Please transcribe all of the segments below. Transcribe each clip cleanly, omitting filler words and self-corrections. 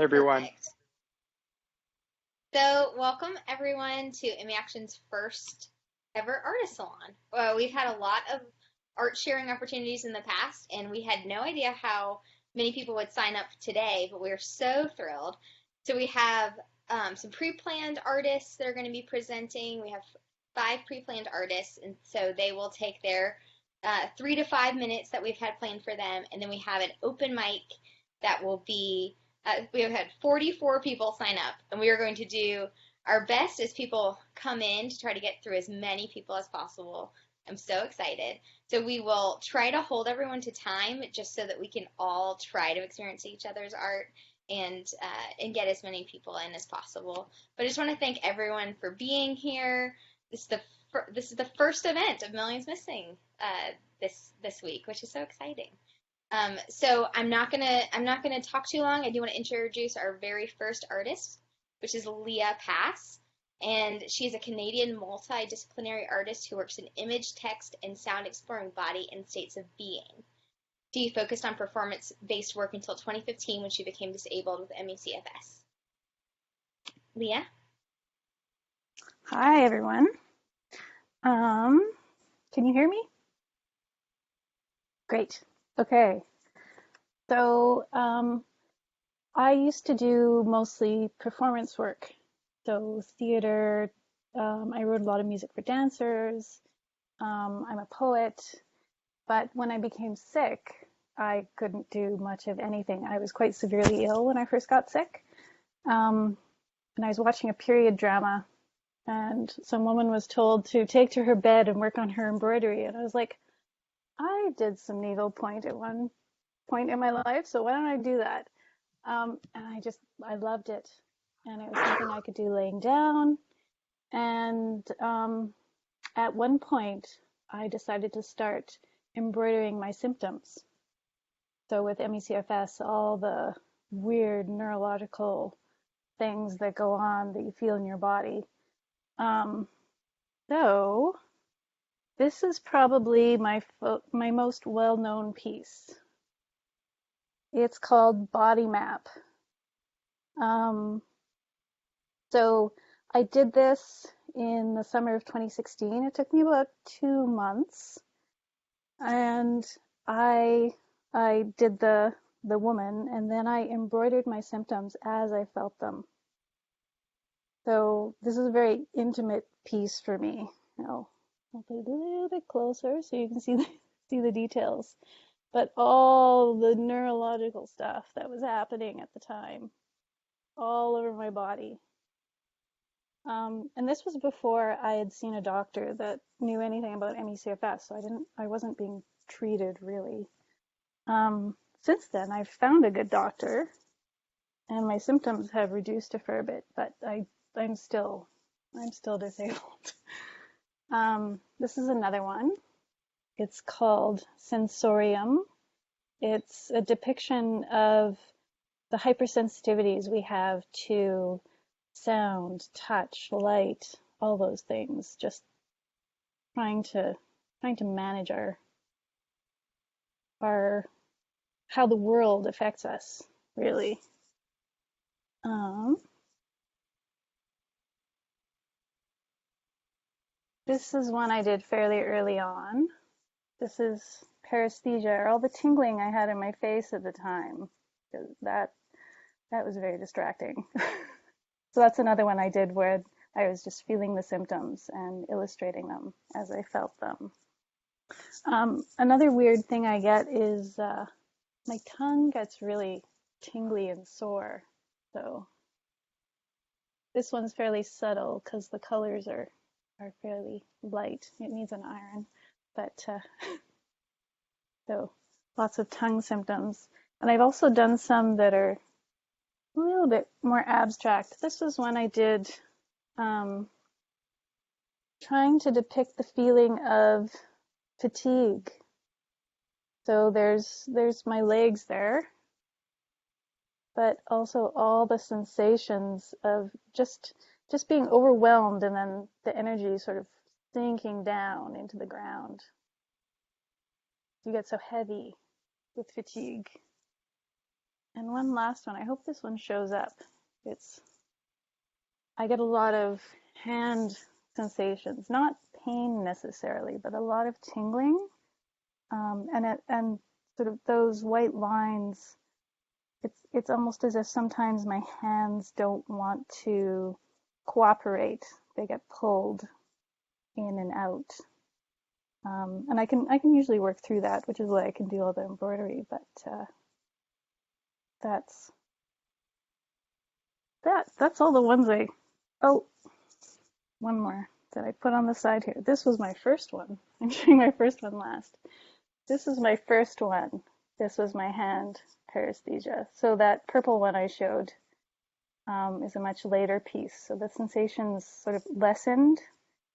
everyone. Perfect. So, welcome everyone to Emmy Action's first ever Artist Salon. We've had a lot of art sharing opportunities in the past, and we had no idea how many people would sign up today, but we're so thrilled. So, we have some pre planned artists that are going to be presenting. We have 5 pre planned artists, and so they will take their 3 to 5 minutes that we've had planned for them, and then we have an open mic that will be we have had 44 people sign up, and we are going to do our best as people come in to try to get through as many people as possible. I'm so excited. So we will try to hold everyone to time just so that we can all try to experience each other's art and get as many people in as possible. But I just want to thank everyone for being here. This is the first event of Millions Missing this week, which is so exciting. So I'm not gonna talk too long. I do want to introduce our very first artist, which is Leah Pass, and she's a Canadian multidisciplinary artist who works in image, text, and sound, exploring body and states of being. She focused on performance-based work until 2015 when she became disabled with ME/CFS. Leah? Hi, everyone. Can you hear me? Great. Okay. So I used to do mostly performance work. So theater, I wrote a lot of music for dancers. I'm a poet. But when I became sick, I couldn't do much of anything. I was quite severely ill when I first got sick. And I was watching a period drama, and some woman was told to take to her bed and work on her embroidery. And I was like, I did some needlepoint at one point in my life, so why don't I do that? And I loved it. And it was something I could do laying down. And at one point, I decided to start embroidering my symptoms. So with ME/CFS, all the weird neurological things that go on that you feel in your body. So this is probably my most well-known piece. It's called Body Map. So I did this in the summer of 2016. It took me about 2 months, and I did the woman, and then I embroidered my symptoms as I felt them. So this is a very intimate piece for me. I'll play a little bit closer so you can see the details. But all the neurological stuff that was happening at the time, all over my body. And this was before I had seen a doctor that knew anything about ME/CFS, so I wasn't being treated really. Since then, I've found a good doctor, and my symptoms have reduced a fair bit, but I'm still disabled. This is another one. It's called Censorium. It's a depiction of the hypersensitivities we have to sound, touch, light, all those things. Just trying to manage our how the world affects us, really. This is one I did fairly early on. This is paresthesia, or all the tingling I had in my face at the time. That was very distracting. So that's another one I did where I was just feeling the symptoms and illustrating them as I felt them. Another weird thing I get is my tongue gets really tingly and sore. So this one's fairly subtle because the colors are fairly light. It needs an iron, but so lots of tongue symptoms. And I've also done some that are a little bit more abstract. This was one I did trying to depict the feeling of fatigue. So there's my legs there, but also all the sensations of just being overwhelmed, and then the energy sort of sinking down into the ground. You get so heavy with fatigue. And one last one. I hope this one shows up. I get a lot of hand sensations, not pain necessarily, but a lot of tingling. And sort of those white lines, it's almost as if sometimes my hands don't want to cooperate. They get pulled in and out. And I can usually work through that, which is why I can do all the embroidery. But that's that's all the ones I. Oh, one more that I put on the side here. This was my first one. I'm showing my first one last. This is my first one. This was my hand paresthesia. So that purple one I showed is a much later piece. So the sensations sort of lessened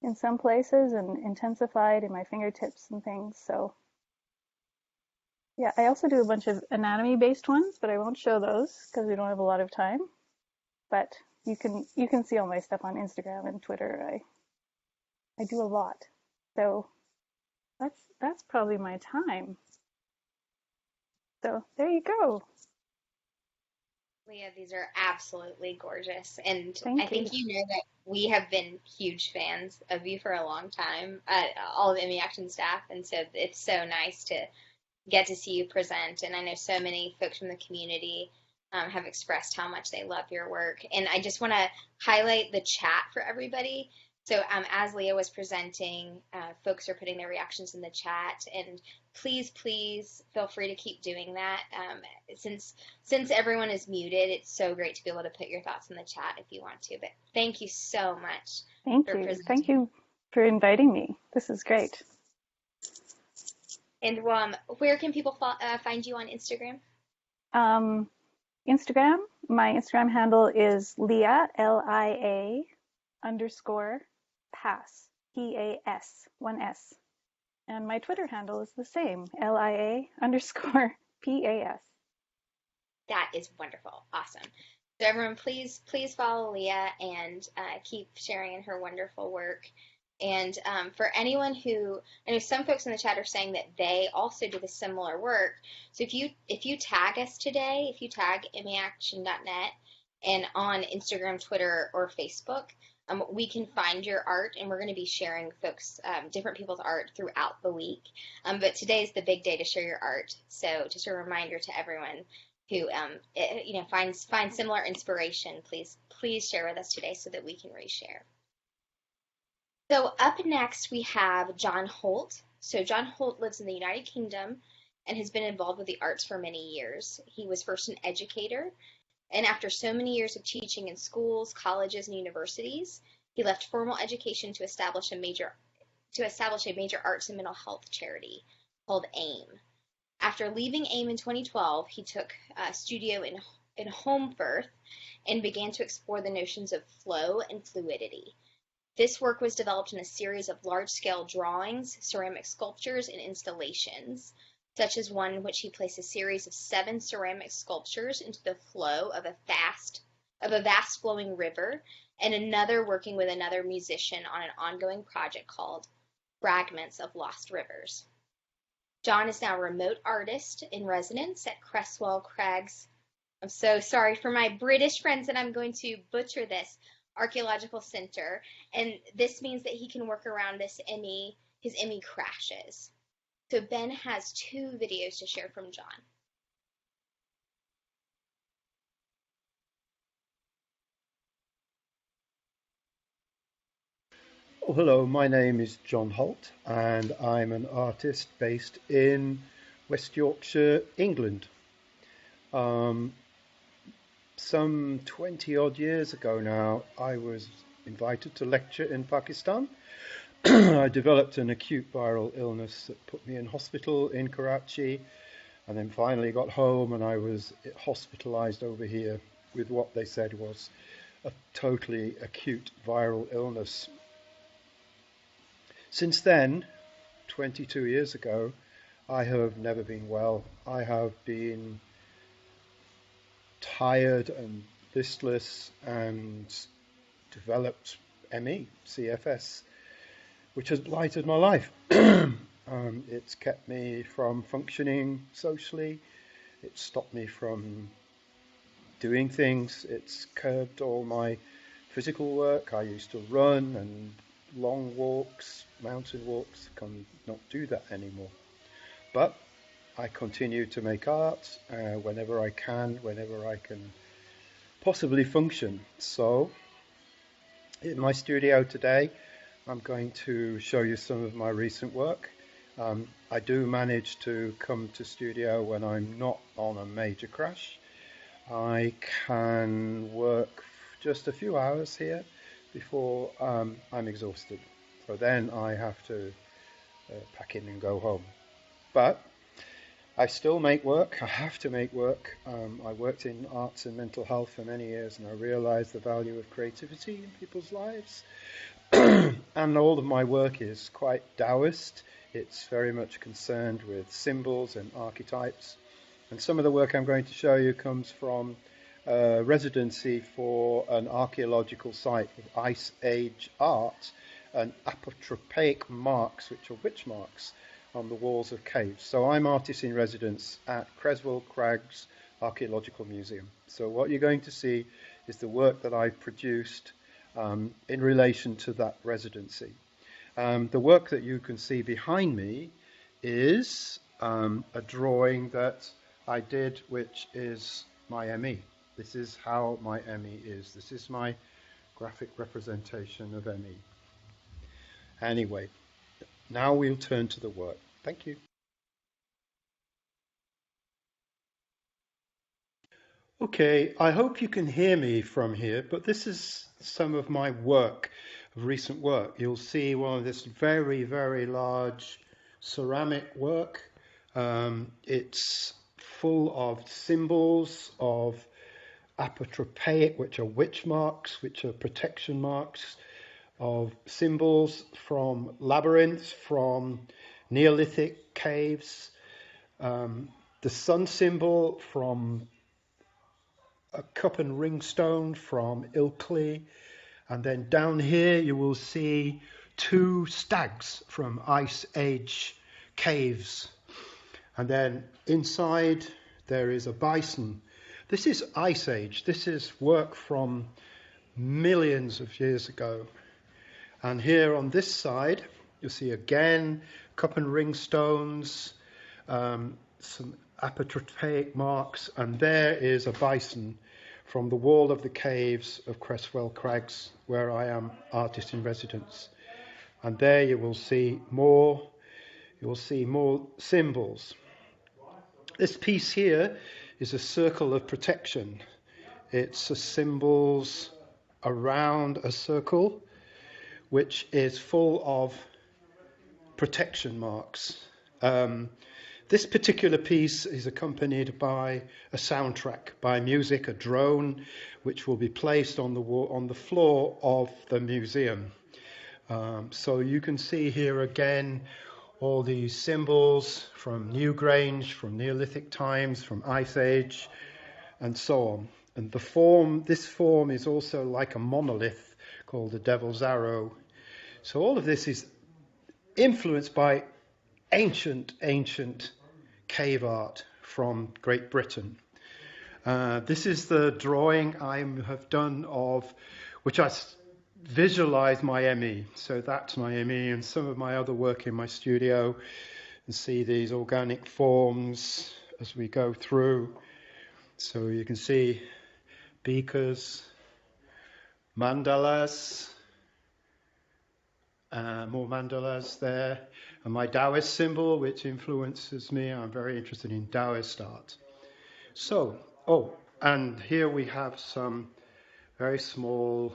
in some places and intensified in my fingertips and things. So yeah, I also do a bunch of anatomy-based ones, but I won't show those because we don't have a lot of time. But you can see all my stuff on Instagram and Twitter. I do a lot. So that's probably my time. So there you go. Leah, these are absolutely gorgeous. And Thank I think you know that we have been huge fans of you for a long time, all of the Emmy Action staff. And so it's so nice to get to see you present. And I know so many folks from the community have expressed how much they love your work. And I just want to highlight the chat for everybody. So as Leah was presenting, folks are putting their reactions in the chat, and please feel free to keep doing that. Since everyone is muted, it's so great to be able to put your thoughts in the chat if you want to. But thank you so much. Thank you. Thank you for inviting me. This is great. And where can people find you on Instagram? Instagram, my Instagram handle is Leah, Lia _ Pass, P-A-S, one S. And my Twitter handle is the same, Lia _ P-A-S. That is wonderful. Awesome. So everyone, please follow Leah and keep sharing in her wonderful work. And for anyone who, I know some folks in the chat are saying that they also do the similar work. So if you tag us today, if you tag emmyaction.net and on Instagram, Twitter, or Facebook, we can find your art, and we're going to be sharing folks, different people's art throughout the week. But today is the big day to share your art. So just a reminder to everyone who, finds similar inspiration, please share with us today so that we can reshare. So up next, we have John Holt. So John Holt lives in the United Kingdom and has been involved with the arts for many years. He was first an educator, and after so many years of teaching in schools, colleges, and universities, he left formal education to establish a major arts and mental health charity called AIM. After leaving AIM in 2012, he took a studio in Holmfirth and began to explore the notions of flow and fluidity. This work was developed in a series of large-scale drawings, ceramic sculptures, and installations, such as one in which he placed a series of 7 ceramic sculptures into the flow of a vast flowing river, and another working with another musician on an ongoing project called Fragments of Lost Rivers. John is now a remote artist in residence at Cresswell Crags. I'm so sorry for my British friends that I'm going to butcher this. Archaeological Center, and this means that he can work around his Emmy crashes. So Ben has 2 videos to share from John. Oh, hello, my name is John Holt, and I'm an artist based in West Yorkshire, England. Some 20 odd years ago now, I was invited to lecture in Pakistan. I developed an acute viral illness that put me in hospital in Karachi, and then finally got home, and I was hospitalized over here with what they said was a totally acute viral illness. Since then, 22 years ago, I have never been well. I have been tired and listless and developed ME, CFS, which has blighted my life. It's kept me from functioning socially. It's stopped me from doing things. It's curbed all my physical work. I used to run and long walks, mountain walks. Cannot do that anymore. But I continue to make art whenever I can possibly function. So in my studio today, I'm going to show you some of my recent work. I do manage to come to studio when I'm not on a major crash. I can work just a few hours here before I'm exhausted. So then I have to pack in and go home. But I still make work. I have to make work. I worked in arts and mental health for many years, and I realized the value of creativity in people's lives. And all of my work is quite Taoist. It's very much concerned with symbols and archetypes. And some of the work I'm going to show you comes from a residency for an archaeological site with Ice Age art and apotropaic marks, which are witch marks, on the walls of caves. So I'm artist in residence at Creswell Crags Archaeological Museum. So what you're going to see is the work that I produced in relation to that residency. The work that you can see behind me is a drawing that I did, which is my ME. This is how my ME is. This is my graphic representation of ME. Anyway, now we'll turn to the work. Thank you. Okay, I hope you can hear me from here, but this is some of my work, recent work. You'll see one of this very, very large ceramic work. It's full of symbols of apotropaic, which are witch marks, which are protection marks, of symbols from labyrinths, from Neolithic caves, the sun symbol from a cup and ring stone from Ilkley, and then down here you will see two stags from Ice Age caves, and then inside there is a bison. This is Ice Age. This is work from millions of years ago. And here on this side, you'll see again cup and ring stones, some apotropaic marks, and there is a bison from the wall of the caves of Creswell Crags, where I am artist in residence. And there you will see more symbols. This piece here is a circle of protection. It's a symbols around a circle, which is full of protection marks. This particular piece is accompanied by a soundtrack, by music, a drone, which will be placed on the floor of the museum. So you can see here again all these symbols from Newgrange, from Neolithic times, from Ice Age, and so on. And this form is also like a monolith called the Devil's Arrow. So all of this is influenced by ancient cave art from Great Britain. This is the drawing I have done of which I visualize my ME. So that's my ME and some of my other work in my studio, and see these organic forms as we go through. So you can see beakers, mandalas, more mandalas there, and my Taoist symbol, which influences me. I'm very interested in Taoist art. So, and here we have some very small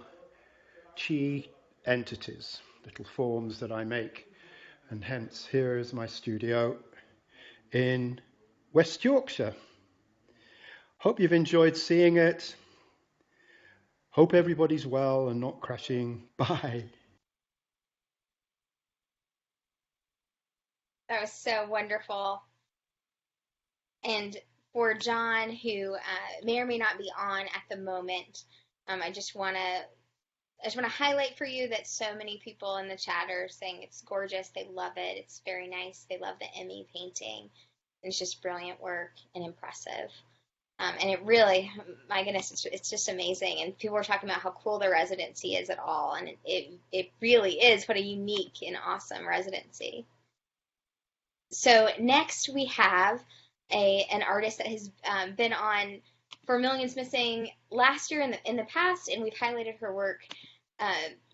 chi entities, little forms that I make, and hence here is my studio in West Yorkshire. Hope you've enjoyed seeing it. Hope everybody's well and not crashing. Bye. That was so wonderful. And for John, who may or may not be on at the moment, I just want to highlight for you that so many people in the chat are saying it's gorgeous. They love it. It's very nice. They love the Emmy painting. It's just brilliant work and impressive. And it really, my goodness, it's just amazing. And people were talking about how cool the residency is at all. And it really is. What a unique and awesome residency. So next we have an artist that has been on for Millions Missing last year in the past, and we've highlighted her work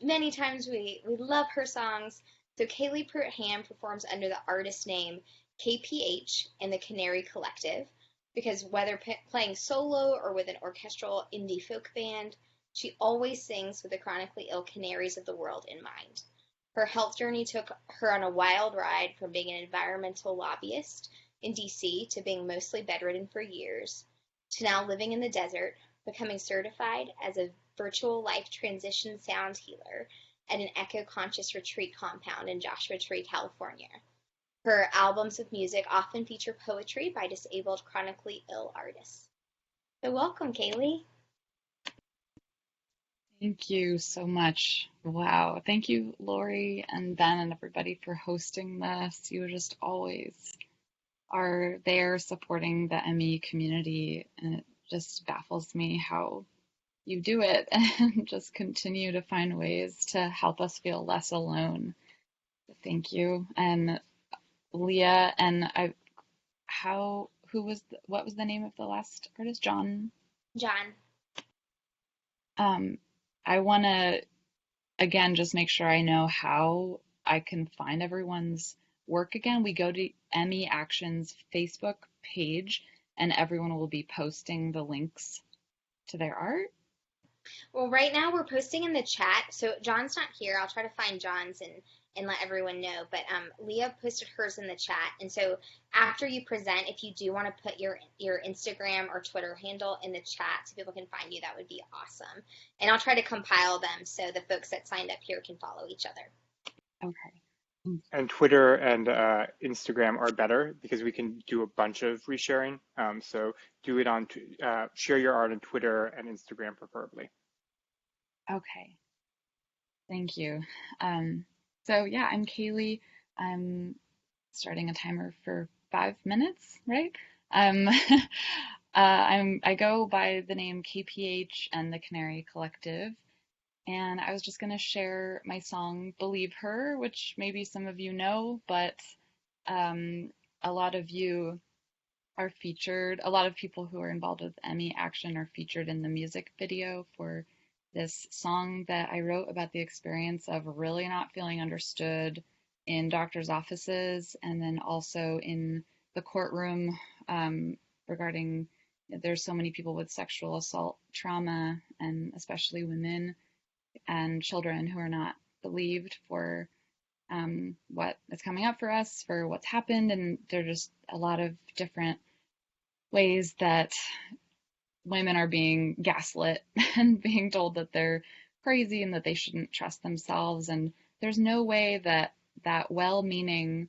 many times. We love her songs. So Kaylee Pruitt Ham performs under the artist name KPH in the Canary Collective, because whether playing solo or with an orchestral indie folk band, she always sings with the chronically ill canaries of the world in mind. Her health journey took her on a wild ride from being an environmental lobbyist in DC to being mostly bedridden for years, to now living in the desert, becoming certified as a virtual life transition sound healer at an eco-conscious retreat compound in Joshua Tree, California. Her albums of music often feature poetry by disabled, chronically ill artists. So welcome, Kaylee. Thank you so much. Wow. Thank you, Lori and Ben and everybody for hosting this. You just always are there supporting the ME community, and it just baffles me how you do it and just continue to find ways to help us feel less alone. Thank you. And Leah, and what was the name of the last artist? John? John. I want to, again, just make sure I know how I can find everyone's work again. We go to ME Action's Facebook page, and everyone will be posting the links to their art. Well, right now we're posting in the chat. So John's not here. I'll try to find John's and let everyone know. But Leah posted hers in the chat. And so after you present, if you do want to put your Instagram or Twitter handle in the chat so people can find you, that would be awesome. And I'll try to compile them so the folks that signed up here can follow each other. Okay. And Twitter and Instagram are better because we can do a bunch of resharing. So do it on, share your art on Twitter and Instagram preferably. Okay. Thank you. So yeah, I'm Kaylee. I'm starting a timer for 5 minutes, right? I go by the name KPH and the Canary Collective. And I was just going to share my song, Believe Her, which maybe some of you know, but a lot of you are featured. A lot of people who are involved with ME Action are featured in the music video for this song that I wrote about the experience of really not feeling understood in doctors' offices, and then also in the courtroom regarding there's so many people with sexual assault trauma, and especially women and children who are not believed for what is coming up for us, for what's happened. And there are just a lot of different ways that women are being gaslit and being told that they're crazy and that they shouldn't trust themselves. And there's no way that that well-meaning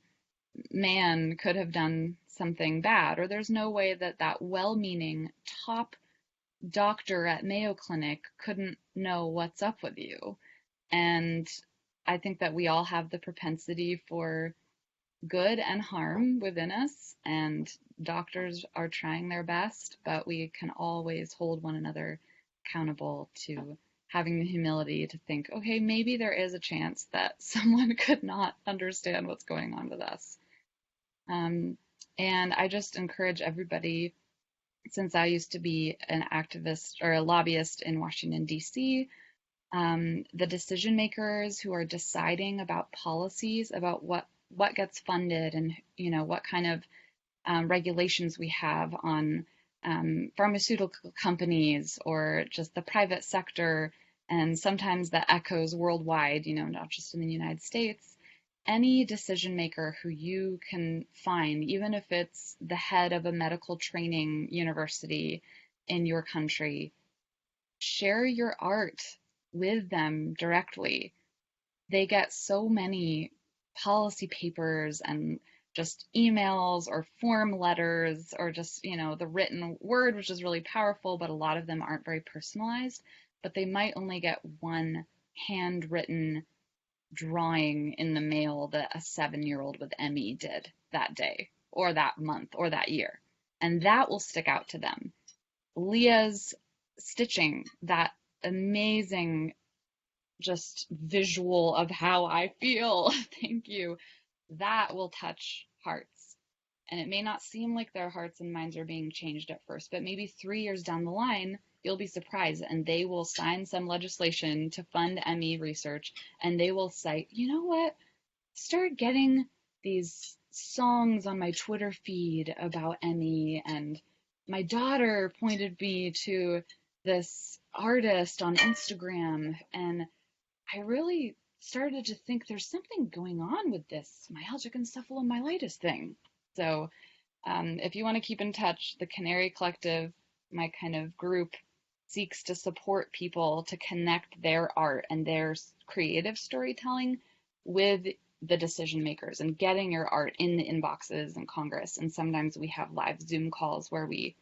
man could have done something bad, or there's no way that that well-meaning top doctor at Mayo Clinic couldn't know what's up with you. And I think that we all have the propensity for good and harm within us, and doctors are trying their best, but we can always hold one another accountable to having the humility to think, okay, maybe there is a chance that someone could not understand what's going on with us. And I just encourage everybody, since I used to be an activist or a lobbyist in Washington, D.C., the decision makers who are deciding about policies, about what gets funded and, you know, what kind of regulations we have on pharmaceutical companies or just the private sector, and sometimes that echoes worldwide, you know, not just in the United States. Any decision maker who you can find, even if it's the head of a medical training university in your country, share your art with them directly. They get so many policy papers and just emails or form letters or just, you know, the written word, which is really powerful, but a lot of them aren't very personalized. But they might only get one handwritten drawing in the mail that a 7-year-old with ME did that day or that month or that year. And that will stick out to them. Leah's stitching, that amazing just visual of how I feel, thank you, that will touch hearts. And it may not seem like their hearts and minds are being changed at first, but maybe 3 years down the line, you'll be surprised and they will sign some legislation to fund ME research, and they will cite, you know what, start getting these songs on my Twitter feed about ME, and my daughter pointed me to this artist on Instagram, and I really started to think there's something going on with this myalgic encephalomyelitis thing. So if you want to keep in touch, the Canary Collective, my kind of group, seeks to support people to connect their art and their creative storytelling with the decision makers and getting your art in the inboxes in Congress. And sometimes we have live Zoom calls where we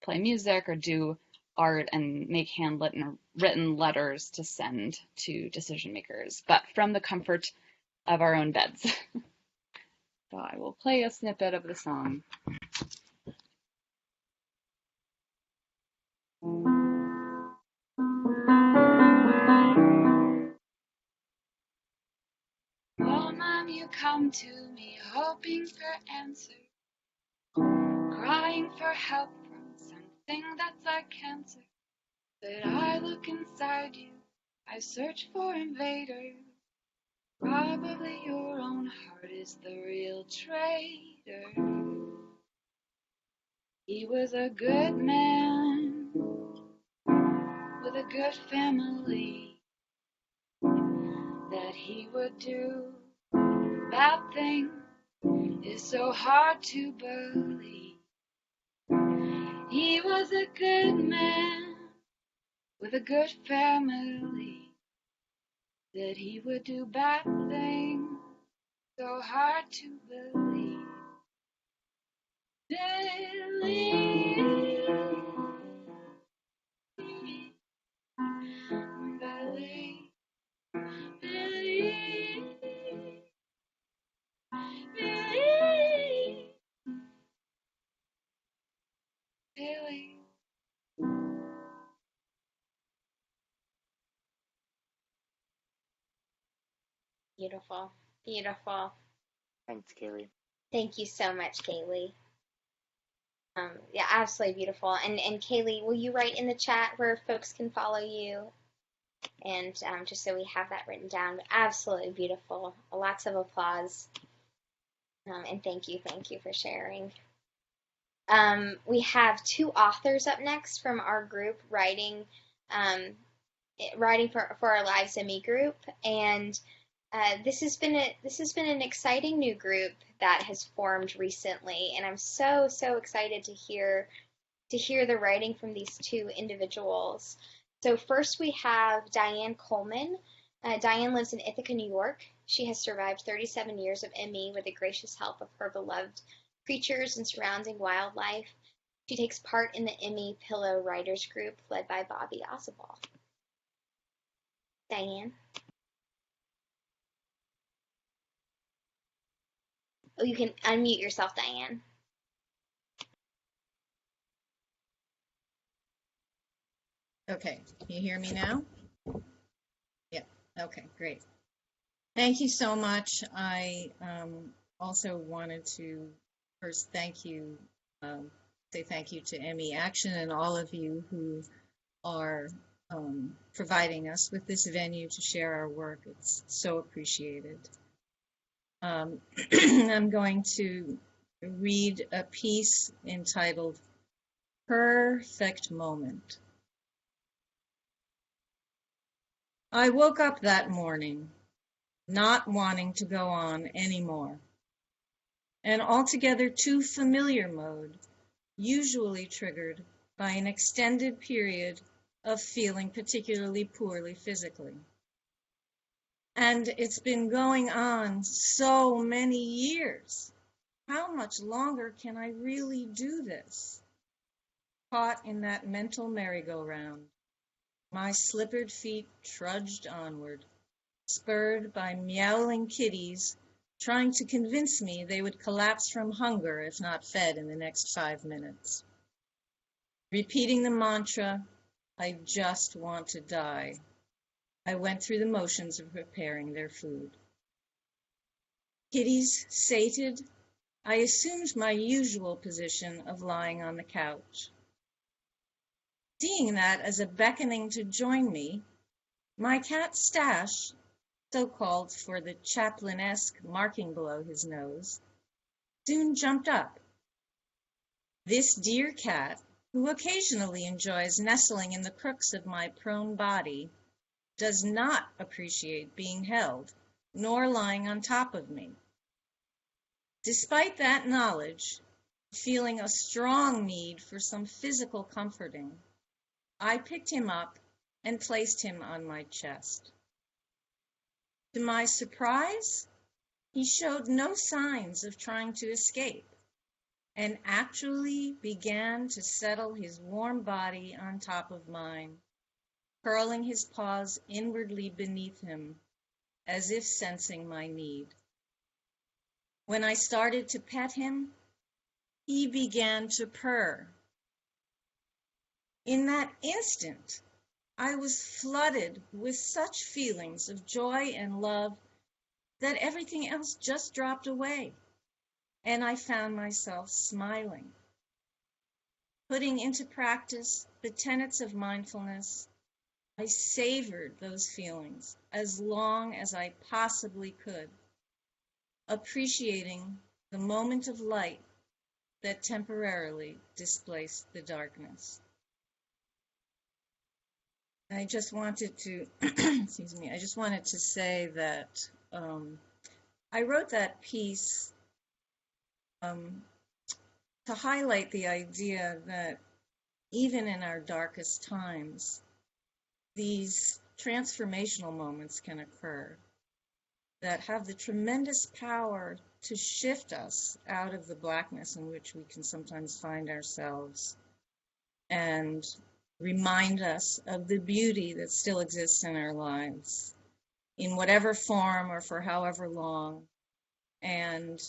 play music or do art and make handwritten letters to send to decision makers, but from the comfort of our own beds. So I will play a snippet of the song. Oh, Mom, you come to me hoping for answers, crying for help from something that's like cancer. But I look inside you, I search for invaders. Probably your own heart is the real traitor. He was a good man with a good family, that he would do bad things is so hard to believe. He was a good man with a good family, that he would do bad things so hard to believe. Billy, Billy, Billy, Billy, Billy. Beautiful. Beautiful. Thanks, Kaylee. Thank you so much, Kaylee. Yeah, absolutely beautiful. And Kaylee, will you write in the chat where folks can follow you? And just so we have that written down. Absolutely beautiful. Lots of applause. And thank you for sharing. We have 2 authors up next from our group writing for our Lives ME group, and this has been an exciting new group that has formed recently, and I'm so excited to hear the writing from these 2 individuals. So first we have Diane Coleman. Diane lives in Ithaca, New York. She has survived 37 years of ME with the gracious help of her beloved creatures and surrounding wildlife. She takes part in the ME Pillow Writers Group led by Bobby Oswald. Diane? Oh, you can unmute yourself, Diane. Okay, can you hear me now? Yeah, okay, great. Thank you so much. I also wanted to first say thank you to ME Action and all of you who are providing us with this venue to share our work. It's so appreciated. I'm going to read a piece entitled Perfect Moment. I woke up that morning not wanting to go on anymore. An altogether too familiar mode, usually triggered by an extended period of feeling particularly poorly physically. And it's been going on so many years. How much longer can I really do this? Caught in that mental merry-go-round, my slippered feet trudged onward, spurred by meowling kitties trying to convince me they would collapse from hunger if not fed in the next 5 minutes. Repeating the mantra, I just want to die, I went through the motions of preparing their food. Kitties sated, I assumed my usual position of lying on the couch. Seeing that as a beckoning to join me, my cat Stash, so-called for the chaplain-esque marking below his nose, soon jumped up. This dear cat, who occasionally enjoys nestling in the crooks of my prone body, does not appreciate being held, nor lying on top of me. Despite that knowledge, feeling a strong need for some physical comforting, I picked him up and placed him on my chest. To my surprise, he showed no signs of trying to escape and actually began to settle his warm body on top of mine, curling his paws inwardly beneath him, as if sensing my need. When I started to pet him, he began to purr. In that instant, I was flooded with such feelings of joy and love that everything else just dropped away, and I found myself smiling. Putting into practice the tenets of mindfulness, I savored those feelings as long as I possibly could, appreciating the moment of light that temporarily displaced the darkness. I just wanted to, excuse me, I just wanted to say that I wrote that piece to highlight the idea that even in our darkest times, these transformational moments can occur that have the tremendous power to shift us out of the blackness in which we can sometimes find ourselves and remind us of the beauty that still exists in our lives in whatever form or for however long. And,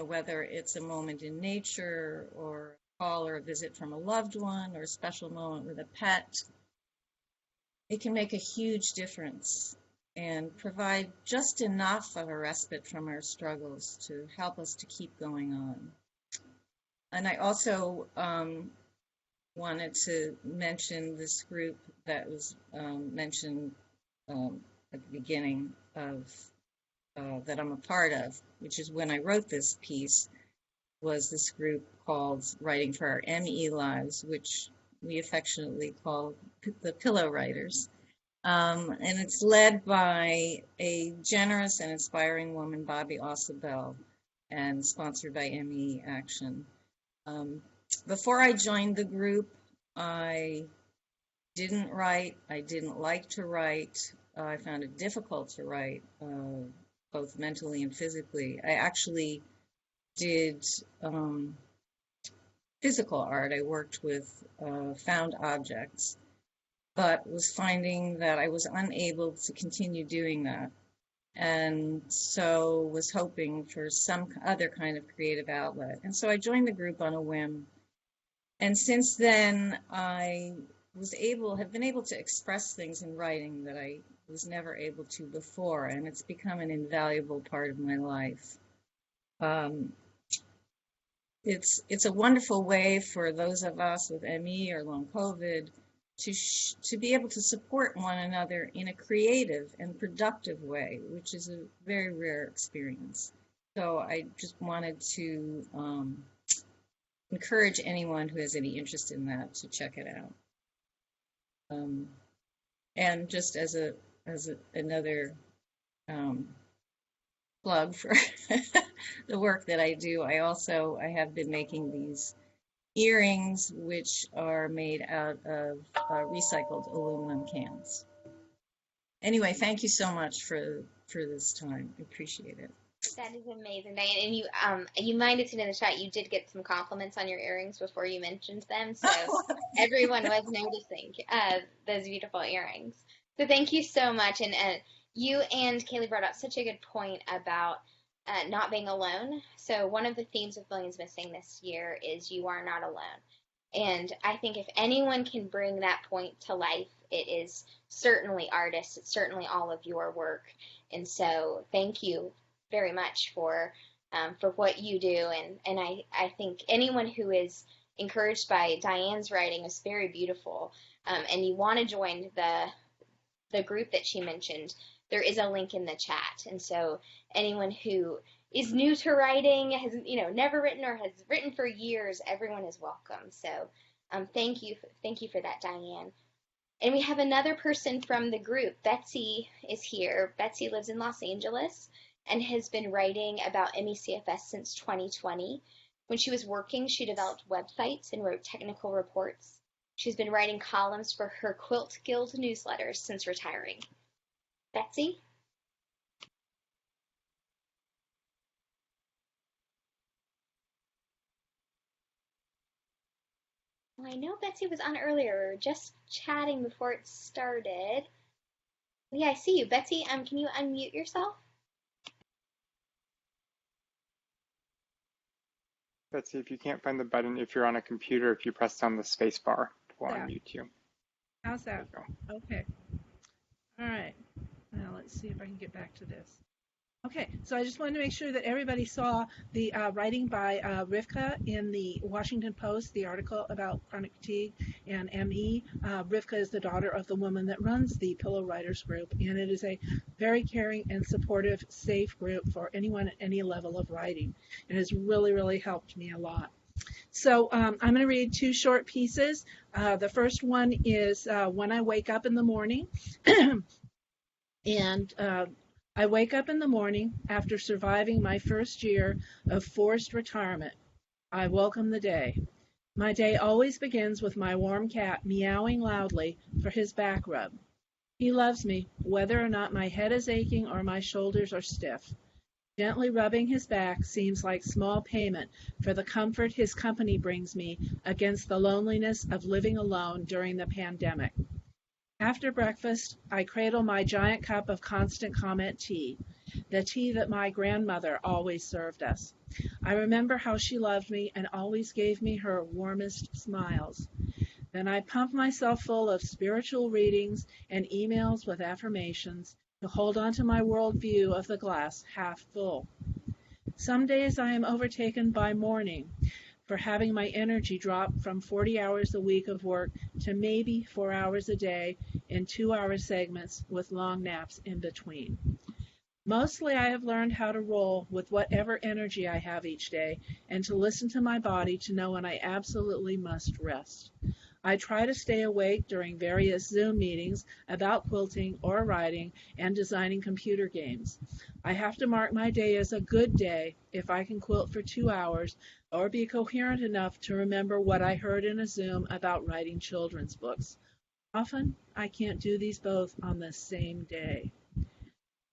whether it's a moment in nature or a call or a visit from a loved one or a special moment with a pet, it can make a huge difference and provide just enough of a respite from our struggles to help us to keep going on. And I also wanted to mention this group that was mentioned at the beginning of that I'm a part of, which is when I wrote this piece, was this group called Writing for Our ME Lives, which we affectionately call the Pillow Writers. And it's led by a generous and inspiring woman, Bobby Ossabel, and sponsored by ME Action. Before I joined the group, I didn't write. I didn't like to write. I found it difficult to write, both mentally and physically. I actually did physical art. I worked with found objects, but was finding that I was unable to continue doing that. And so was hoping for some other kind of creative outlet. And so I joined the group on a whim. And since then, I have been able to express things in writing that I was never able to before, and it's become an invaluable part of my life. It's a wonderful way for those of us with ME or long COVID to be able to support one another in a creative and productive way, which is a very rare experience. So I just wanted to encourage anyone who has any interest in that to check it out. And just as another plug for the work that I do, I have been making these earrings, which are made out of recycled aluminum cans. Anyway, thank you so much for this time. I appreciate it. That is amazing, Diane. And you might have seen in the chat, you did get some compliments on your earrings before you mentioned them, so everyone was noticing those beautiful earrings. So thank you so much. And you and Kaylee brought up such a good point about not being alone. So one of the themes of Millions Missing this year is you are not alone. And I think if anyone can bring that point to life, it is certainly artists. It's certainly all of your work. And so thank you very much for what you do. And I think anyone who is encouraged by Diane's writing is very beautiful. And you want to join the group that she mentioned, there is a link in the chat. And so anyone who is new to writing, has never written or has written for years, everyone is welcome. So thank you for that, Diane. And we have another person from the group. Betsy is here. Betsy lives in Los Angeles and has been writing about MECFS since 2020. When she was working, she developed websites and wrote technical reports. She's been writing columns for her Quilt Guild newsletters since retiring. Betsy? Well, I know Betsy was on earlier. We were just chatting before it started. Yeah, I see you. Betsy, can you unmute yourself? Betsy, if you can't find the button, if you're on a computer, if you press down the space bar, it will unmute you. How's that? Okay. All right. Now let's see if I can get back to this. Okay, so I just wanted to make sure that everybody saw the writing by Rivka in the Washington Post, the article about chronic fatigue and ME. Rivka is the daughter of the woman that runs the Pillow Writers Group, and it is a very caring and supportive, safe group for anyone at any level of writing. It has really, really helped me a lot. So I'm going to read two short pieces. The first one is When I Wake Up in the Morning. And I wake up in the morning after surviving my first year of forced retirement. I welcome the day. My day always begins with my warm cat meowing loudly for his back rub. He loves me, whether or not my head is aching or my shoulders are stiff. Gently rubbing his back seems like small payment for the comfort his company brings me against the loneliness of living alone during the pandemic. After breakfast, I cradle my giant cup of constant comment tea, the tea that my grandmother always served us. I remember how she loved me and always gave me her warmest smiles. Then I pump myself full of spiritual readings and emails with affirmations to hold on to my worldview of the glass half full. Some days I am overtaken by mourning for having my energy drop from 40 hours a week of work to maybe 4 hours a day in 2-hour segments with long naps in between. Mostly I have learned how to roll with whatever energy I have each day and to listen to my body to know when I absolutely must rest. I try to stay awake during various Zoom meetings about quilting or writing and designing computer games. I have to mark my day as a good day if I can quilt for 2 hours or be coherent enough to remember what I heard in a Zoom about writing children's books. Often, I can't do these both on the same day.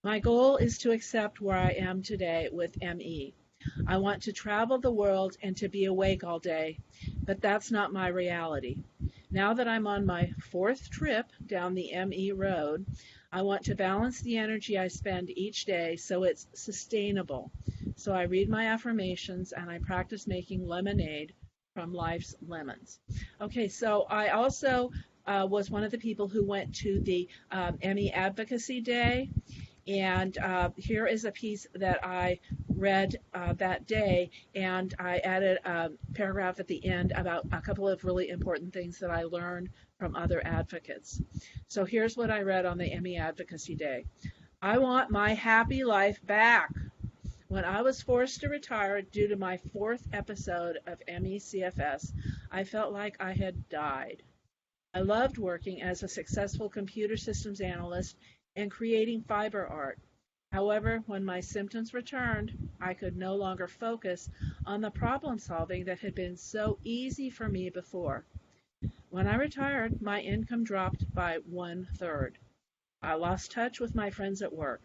My goal is to accept where I am today with ME. I want to travel the world and to be awake all day, but that's not my reality. Now that I'm on my 4th trip down the ME road, I want to balance the energy I spend each day so it's sustainable. So I read my affirmations and I practice making lemonade from life's lemons. Okay, so I also was one of the people who went to the ME Advocacy Day. And here is a piece that I read that day, and I added a paragraph at the end about a couple of really important things that I learned from other advocates. So here's what I read on the ME Advocacy Day. I want my happy life back. When I was forced to retire due to my 4th episode of MECFS, I felt like I had died. I loved working as a successful computer systems analyst and creating fiber art. However, when my symptoms returned, I could no longer focus on the problem solving that had been so easy for me before. When I retired, my income dropped by 1/3. I lost touch with my friends at work.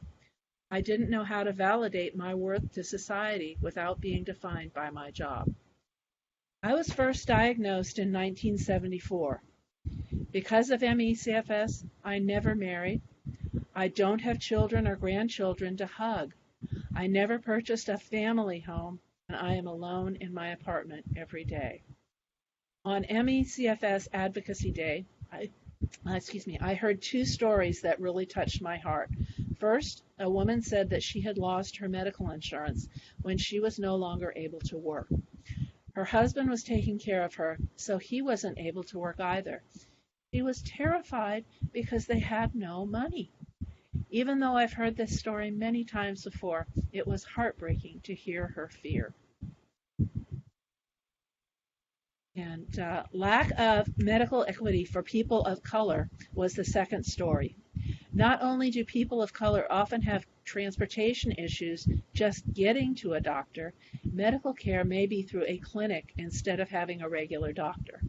I didn't know how to validate my worth to society without being defined by my job. I was first diagnosed in 1974. Because of MECFS, I never married. I don't have children or grandchildren to hug. I never purchased a family home, and I am alone in my apartment every day. On MECFS Advocacy Day, I heard two stories that really touched my heart. First, a woman said that she had lost her medical insurance when she was no longer able to work. Her husband was taking care of her, so he wasn't able to work either. She was terrified because they had no money. Even though I've heard this story many times before, it was heartbreaking to hear her fear. And lack of medical equity for people of color was the second story. Not only do people of color often have transportation issues just getting to a doctor, medical care may be through a clinic instead of having a regular doctor.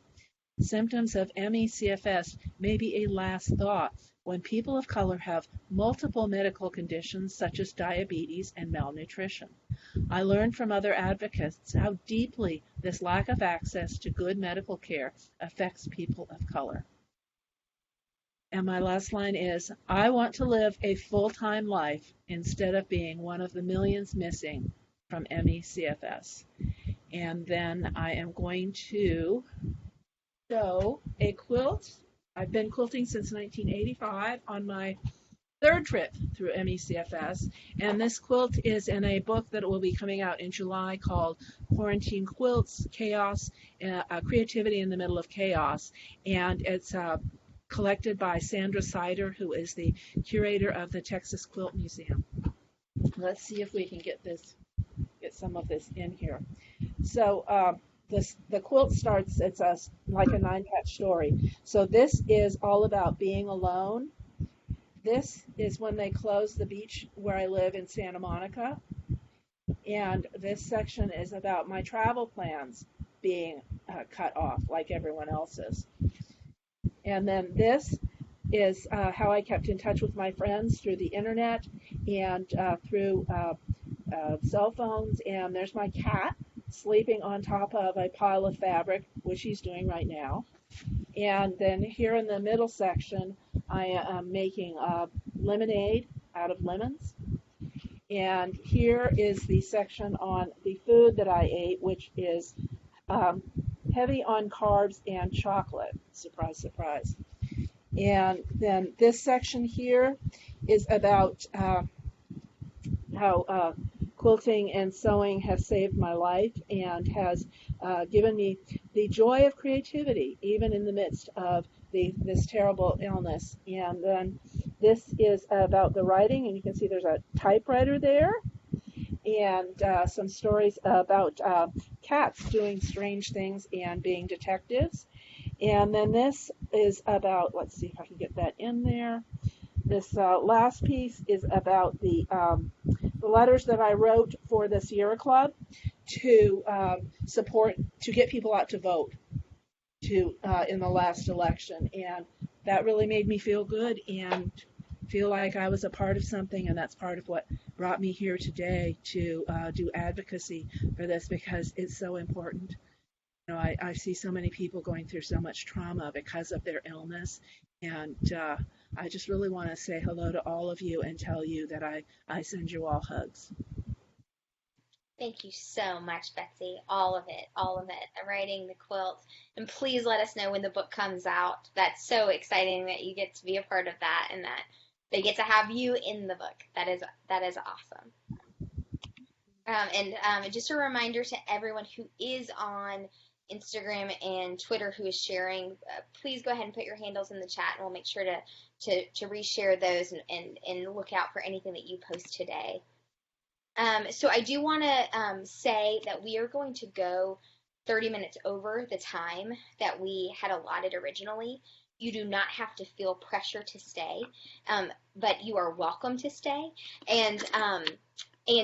Symptoms of ME/CFS may be a last thought when people of color have multiple medical conditions such as diabetes and malnutrition. I learned from other advocates how deeply this lack of access to good medical care affects people of color. And my last line is, I want to live a full-time life instead of being one of the millions missing from ME/CFS. And then I am going to show a quilt. I've been quilting since 1985 on my third trip through ME/CFS, and this quilt is in a book that will be coming out in July called Quarantine Quilts, Chaos, Creativity in the Middle of Chaos, and it's collected by Sandra Sider, who is the curator of the Texas Quilt Museum. Let's see if we can get some of this in here. So the quilt starts, it's like a 9-patch story. So this is all about being alone. This is when they closed the beach where I live in Santa Monica. And this section is about my travel plans being cut off like everyone else's. And then this is how I kept in touch with my friends through the internet and through cell phones. And there's my cat sleeping on top of a pile of fabric, which he's doing right now. And then here in the middle section, I am making lemonade out of lemons. And here is the section on the food that I ate, which is heavy on carbs and chocolate. Surprise, surprise. And then this section here is about how quilting and sewing has saved my life and has given me the joy of creativity, even in the midst of this terrible illness. And then this is about the writing, and you can see there's a typewriter there, and some stories about cats doing strange things and being detectives. And then this is about, let's see if I can get that in there. This last piece is about the letters that I wrote for the Sierra Club to get people out to vote in the last election. And that really made me feel good and feel like I was a part of something, and that's part of what brought me here today to do advocacy for this, because it's so important. You know, I see so many people going through so much trauma because of their illness, and I just really want to say hello to all of you and tell you that I send you all hugs. Thank you so much, Betsy. All of it, the writing, the quilts, and please let us know when the book comes out. That's so exciting that you get to be a part of that and that they get to have you in the book. That is awesome. And just a reminder to everyone who is on Instagram and Twitter who is sharing, please go ahead and put your handles in the chat, and we'll make sure to reshare those and look out for anything that you post today. So I do want to say that we are going to go 30 minutes over the time that we had allotted originally. You do not have to feel pressure to stay, but you are welcome to stay. And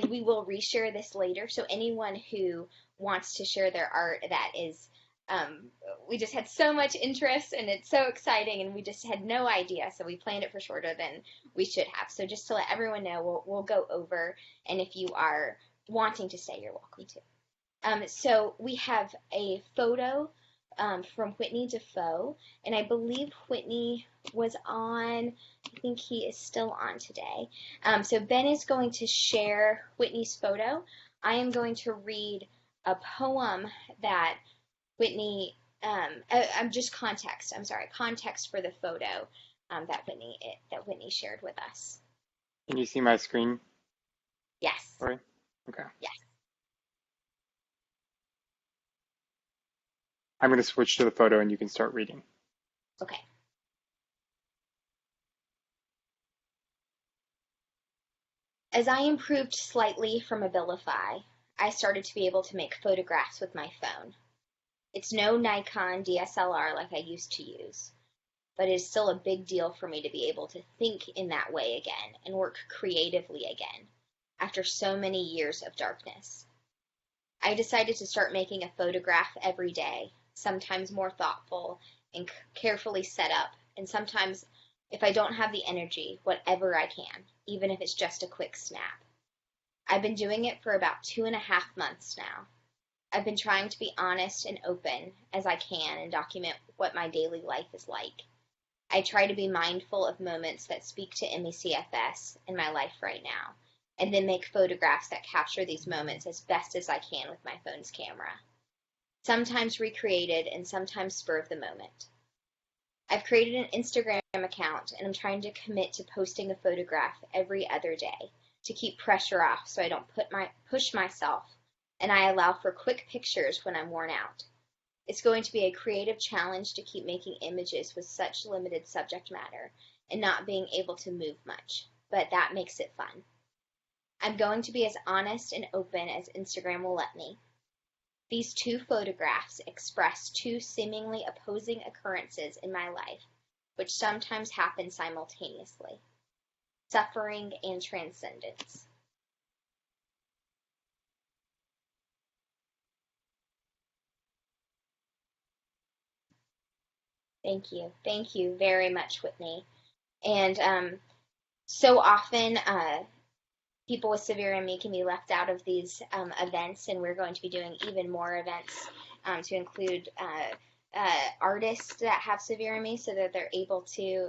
we will reshare this later. So anyone who wants to share their art, that is, we just had so much interest and it's so exciting, and we just had no idea. So we planned it for shorter than we should have. So just to let everyone know, we'll go over, and if you are wanting to stay, you're welcome to. So we have a photo from Whitney Defoe, and I believe Whitney was on, I think he is still on today. So Ben is going to share Whitney's photo. I am going to read a poem that Whitney I'm just context. I'm sorry, context for the photo that Whitney shared with us. Can you see my screen? Yes. All right. Okay. Yes. I'm going to switch to the photo and you can start reading. Okay. As I improved slightly from Abilify, I started to be able to make photographs with my phone. It's no Nikon DSLR like I used to use, but it is still a big deal for me to be able to think in that way again and work creatively again after so many years of darkness. I decided to start making a photograph every day, sometimes more thoughtful and carefully set up, and sometimes, if I don't have the energy, whatever I can, even if it's just a quick snap. I've been doing it for about 2.5 months now. I've been trying to be honest and open as I can and document what my daily life is like. I try to be mindful of moments that speak to MECFS in my life right now, and then make photographs that capture these moments as best as I can with my phone's camera. Sometimes recreated and sometimes spur of the moment. I've created an Instagram account and I'm trying to commit to posting a photograph every other day to keep pressure off so I don't push myself and I allow for quick pictures when I'm worn out. It's going to be a creative challenge to keep making images with such limited subject matter and not being able to move much, but that makes it fun. I'm going to be as honest and open as Instagram will let me. These 2 photographs express 2 seemingly opposing occurrences in my life, which sometimes happen simultaneously: suffering and transcendence. Thank you. Thank you very much, Whitney. And so often, people with severe ME can be left out of these events, and we're going to be doing even more events to include artists that have severe ME so that they're able to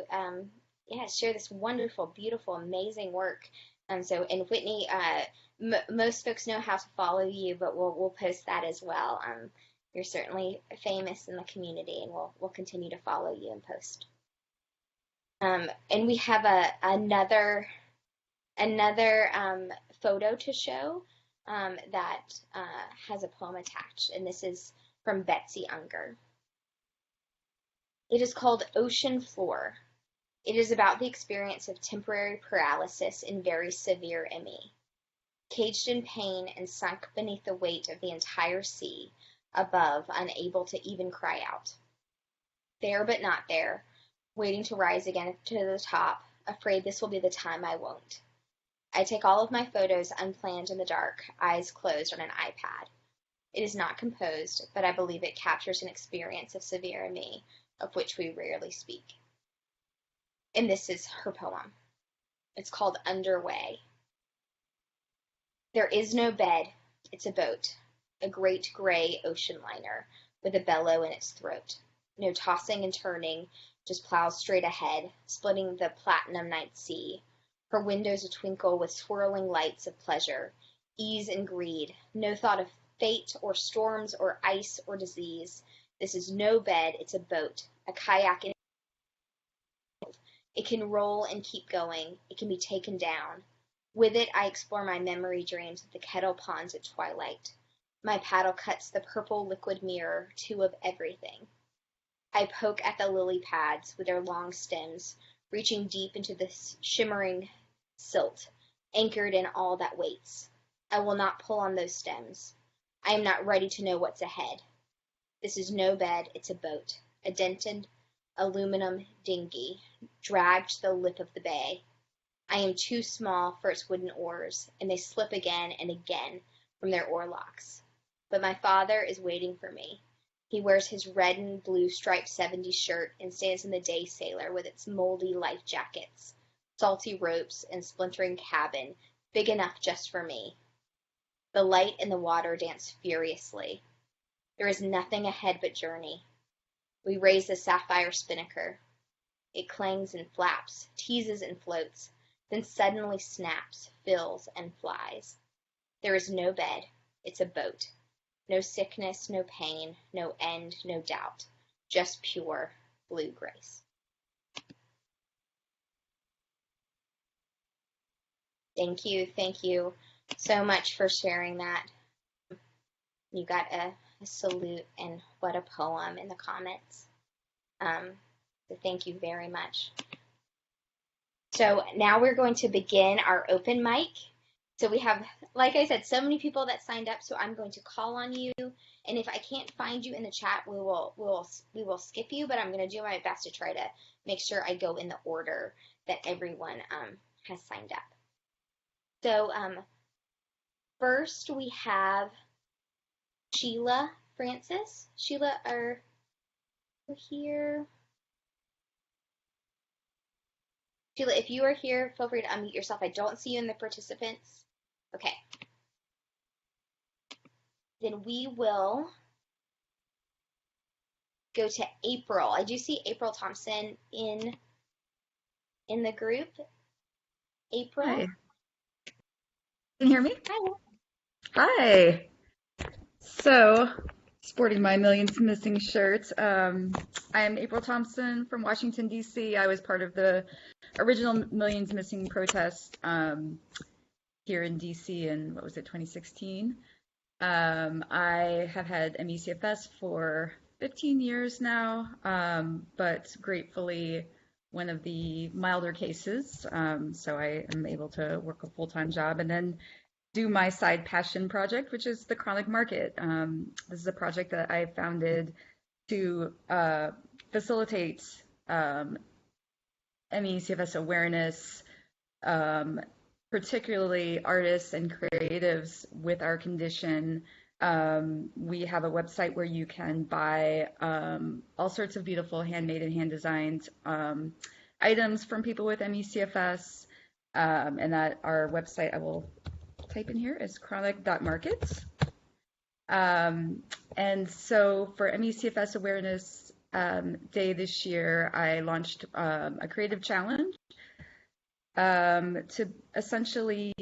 share this wonderful, beautiful, amazing work. And Whitney, most folks know how to follow you, but we'll post that as well. You're certainly famous in the community, and we'll continue to follow you and post. And we have another photo to show that has a poem attached, and this is from Betsy Unger. It is called Ocean Floor. It is about the experience of temporary paralysis in very severe ME. Caged in pain and sunk beneath the weight of the entire sea, above, unable to even cry out. There but not there, waiting to rise again to the top, afraid this will be the time I won't. I take all of my photos unplanned in the dark, eyes closed on an iPad. It is not composed, but I believe it captures an experience of severe ME, of which we rarely speak. And this is her poem. It's called Underway. There is no bed, it's a boat, a great gray ocean liner with a bellow in its throat. No tossing and turning, just plows straight ahead, splitting the platinum night sea. Her windows a twinkle with swirling lights of pleasure, ease and greed, no thought of fate or storms or ice or disease. This is no bed, it's a boat, a kayak in it can roll and keep going, it can be taken down. With it I explore my memory dreams of the kettle ponds at twilight. My paddle cuts the purple liquid mirror, too, of everything. I poke at the lily pads with their long stems, reaching deep into the shimmering silt, anchored in all that waits. I will not pull on those stems. I am not ready to know what's ahead. This is no bed, it's a boat, a dented aluminum dinghy, dragged to the lip of the bay. I am too small for its wooden oars, and they slip again and again from their oarlocks. But my father is waiting for me. He wears his red and blue striped 70s shirt and stands in the day sailor with its moldy life jackets, salty ropes, and splintering cabin, big enough just for me. The light and the water dance furiously. There is nothing ahead but journey. We raise the sapphire spinnaker. It clangs and flaps, teases and floats, then suddenly snaps, fills, and flies. There is no bed. It's a boat. no sickness, no pain, no end, no doubt, just pure blue grace. Thank you so much for sharing that. You got a salute and what a poem in the comments. So thank you very much. So now we're going to begin our open mic. So we have, like I said, so many people that signed up, so I'm going to call on you. And if I can't find you in the chat, we will skip you, but I'm going to do my best to try to make sure I go in the order that everyone has signed up. So first we have Sheila Francis. Sheila, are you here? Sheila, if you are here, feel free to unmute yourself. I don't see you in the participants. Okay. Then we will go to April. I do see April Thompson in the group. April? Hi. Can you hear me? Hi. Hi. So, sporting my Millions Missing shirt. I am April Thompson from Washington, D.C. I was part of the original Millions Missing protest here in D.C. in, 2016. I have had MECFS for 15 years now, but gratefully one of the milder cases, so I am able to work a full-time job and then do my side passion project, which is the Chronic Market. This is a project that I founded to facilitate MECFS awareness, particularly artists and creatives with our condition. We have a website where you can buy all sorts of beautiful handmade and hand-designed items from people with MECFS, and that our website, I will type in here, is chronic.markets. And so for MECFS Awareness Day this year, I launched a creative challenge to essentially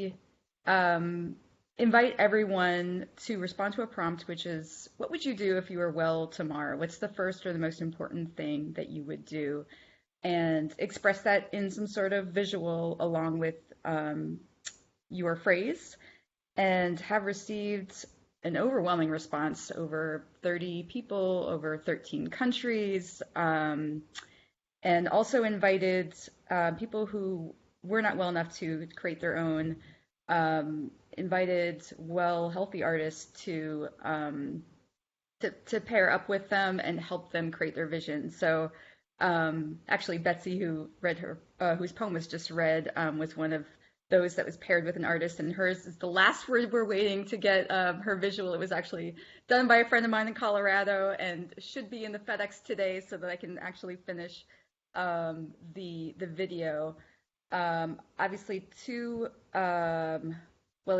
invite everyone to respond to a prompt, which is, what would you do if you were well tomorrow? What's the first or the most important thing that you would do? And express that in some sort of visual along with your phrase, and have received an overwhelming response, over 30 people, over 13 countries, and also invited people who were not well enough to create their own, invited healthy artists to pair up with them and help them create their vision. So actually Betsy, who read whose poem was just read, was one of those that was paired with an artist, and hers is the last word we're waiting to get her visual. It was actually done by a friend of mine in Colorado and should be in the FedEx today so that I can actually finish the video. Obviously well,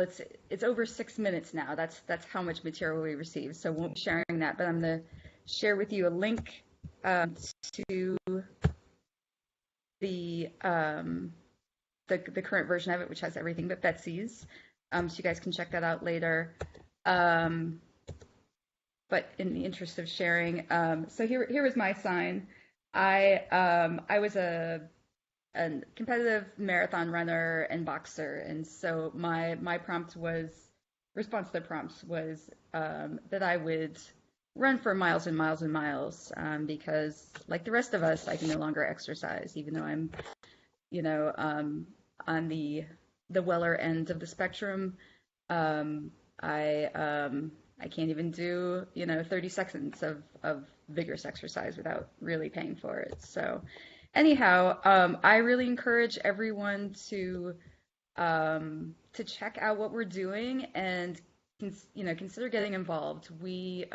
it's over 6 minutes now. That's how much material we received, so won't be sharing that, but I'm going to share with you a link to the current version of it, which has everything but Betsy's, so you guys can check that out later. But in the interest of sharing, so here was my sign. I was a competitive marathon runner and boxer, and so my response to the prompts was that I would run for miles and miles and miles, because like the rest of us, I can no longer exercise, even though I'm, on the weller end of the spectrum. I can't even do 30 seconds of vigorous exercise without really paying for it. So anyhow, I really encourage everyone to check out what we're doing and consider getting involved. We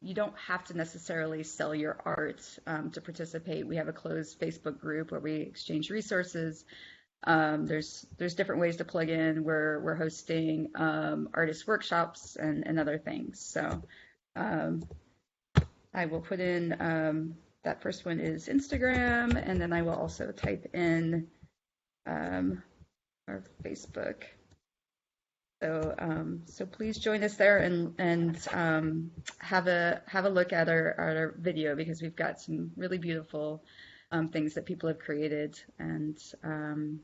you don't have to necessarily sell your art to participate. We have a closed Facebook group where we exchange resources. There's different ways to plug in. We're hosting artist workshops and other things. So I will put in that first one is Instagram, and then I will also type in our Facebook. So please join us there and have a look at our video, because we've got some really beautiful things that people have created, and I'm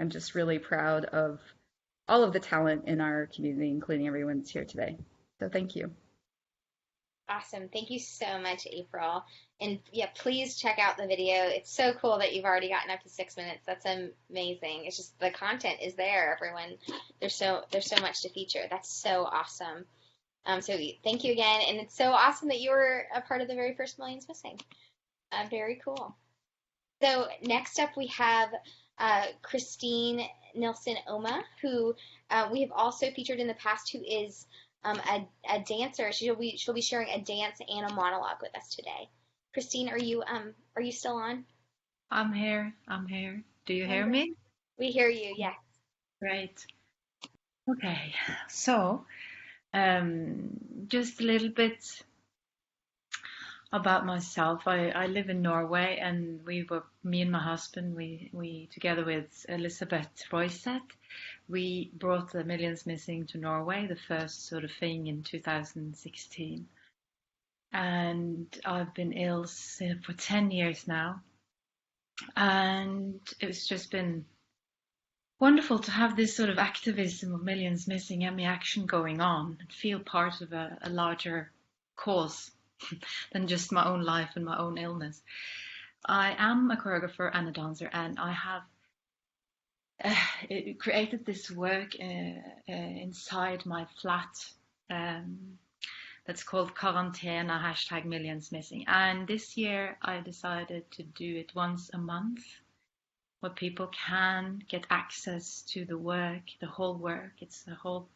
just really proud of all of the talent in our community, including everyone that's here today. So thank you. Awesome. Thank you so much, April. And yeah, please check out the video. It's so cool that you've already gotten up to 6 minutes. That's amazing. It's just the content is there, everyone. There's so much to feature. That's so awesome. So thank you again. And it's so awesome that you were a part of the very first Millions Missing. Very cool. So next up we have Christine Nelson Oma, who we have also featured in the past, who is a dancer. She'll be sharing a dance and a monologue with us today. Christine, are you still on? I'm here. Do you hear me? We hear you, yes. Great. Okay, so just a little bit about myself. I live in Norway, and me and my husband, we together with Elizabeth Royseth, we brought the Millions Missing to Norway, the first sort of thing in 2016. And I've been ill for 10 years now. And it's just been wonderful to have this sort of activism of Millions Missing, ME Action going on, and feel part of a larger cause than just my own life and my own illness. I am a choreographer and a dancer, and I have created this work inside my flat that's called Quarantena #Millions Missing. And this year I decided to do it once a month, where people can get access to the work, the whole work. It's a whole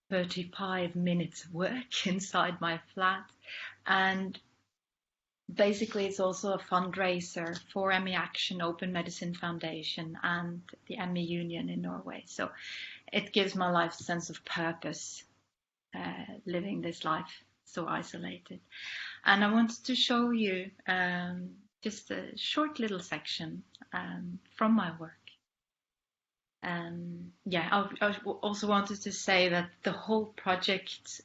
35 minutes work inside my flat. And basically it's also a fundraiser for ME Action, Open Medicine Foundation, and the ME Union in Norway. So it gives my life a sense of purpose, living this life so isolated. And I wanted to show you just a short little section from my work. I also wanted to say that the whole project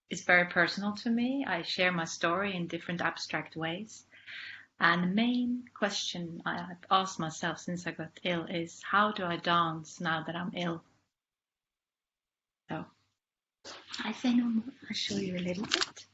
is very personal to me. I share my story in different abstract ways. And the main question I've asked myself since I got ill is, how do I dance now that I'm ill? So I think I'll show you a little bit.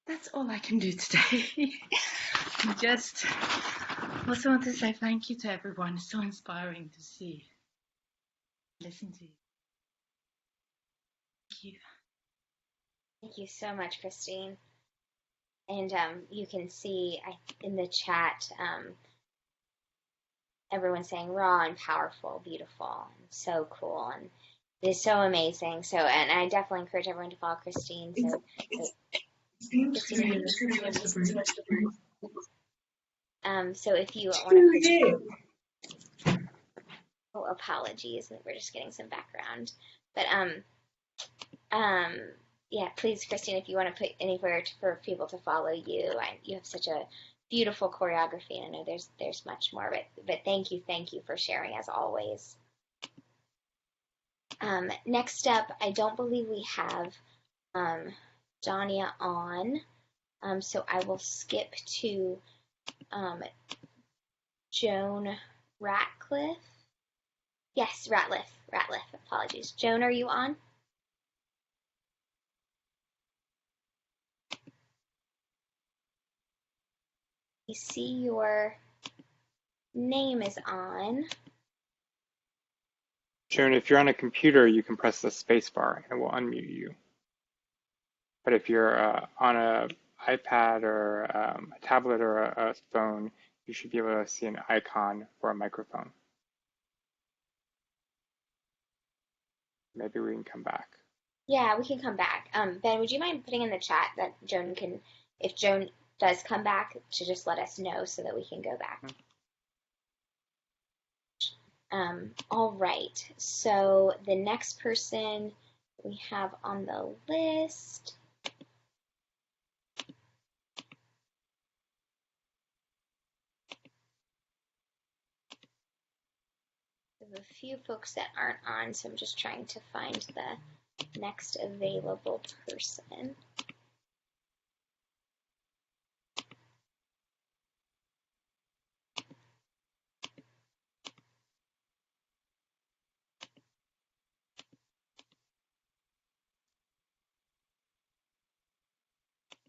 That's all I can do today. Just also want to say thank you to everyone. It's so inspiring to see, listen to you. Thank you. Thank you so much, Christine. And you can see in the chat, everyone saying raw and powerful, beautiful, and so cool, and it is so amazing. So, and I definitely encourage everyone to follow Christine. So Christine, So if you want to, oh, apologies, we're just getting some background. But yeah, please, Christine, if you want to put anywhere for people to follow you, you have such a beautiful choreography, and I know there's much more. But thank you for sharing as always. Next up, I don't believe we have Dania on, so I will skip to Joan Ratcliffe. Yes, Ratliff. Apologies. Joan, are you on? I see your name is on. Joan, if you're on a computer, you can press the space bar and it will unmute you. But if you're on an iPad or a tablet or a phone, you should be able to see an icon for a microphone. Maybe we can come back. Yeah, we can come back. Ben, would you mind putting in the chat that Joan can, if Joan does come back, to just let us know so that we can go back. All right, so the next person we have on the list there's a few folks that aren't on, so I'm just trying to find the next available person.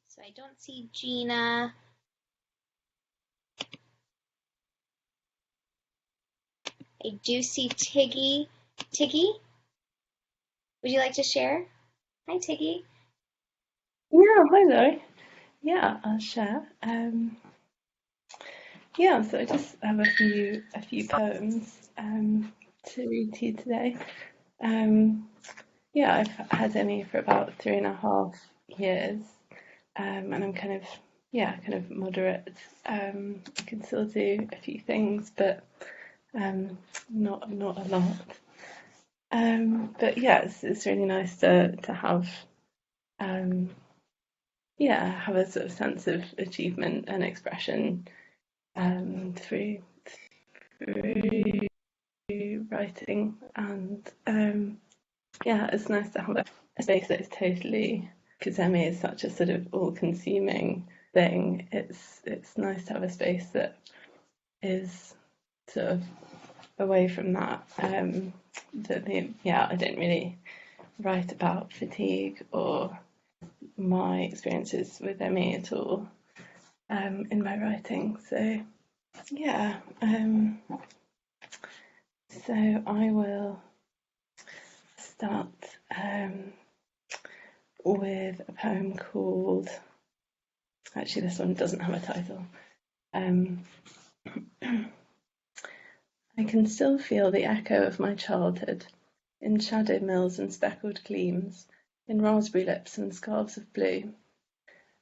So I don't see Gina. I do see Tiggy. Tiggy, would you like to share? Hi, Tiggy. Yeah, hi there. Yeah, I'll share. Yeah, so I just have a few poems to read to you today. Yeah, I've had Emmy for about 3.5 years, and I'm kind of moderate. I can still do a few things, but not a lot. But yeah, it's really nice to have have a sort of sense of achievement and expression through writing, and it's nice to have a space that is totally, because Emmy is such a sort of all-consuming thing. It's nice to have a space that is sort of away from that. I don't really write about fatigue or my experiences with Emmy at all in my writing. So yeah, so I will start with a poem called, actually this one doesn't have a title. I can still feel the echo of my childhood in shadow mills and speckled gleams, in raspberry lips and scarves of blue.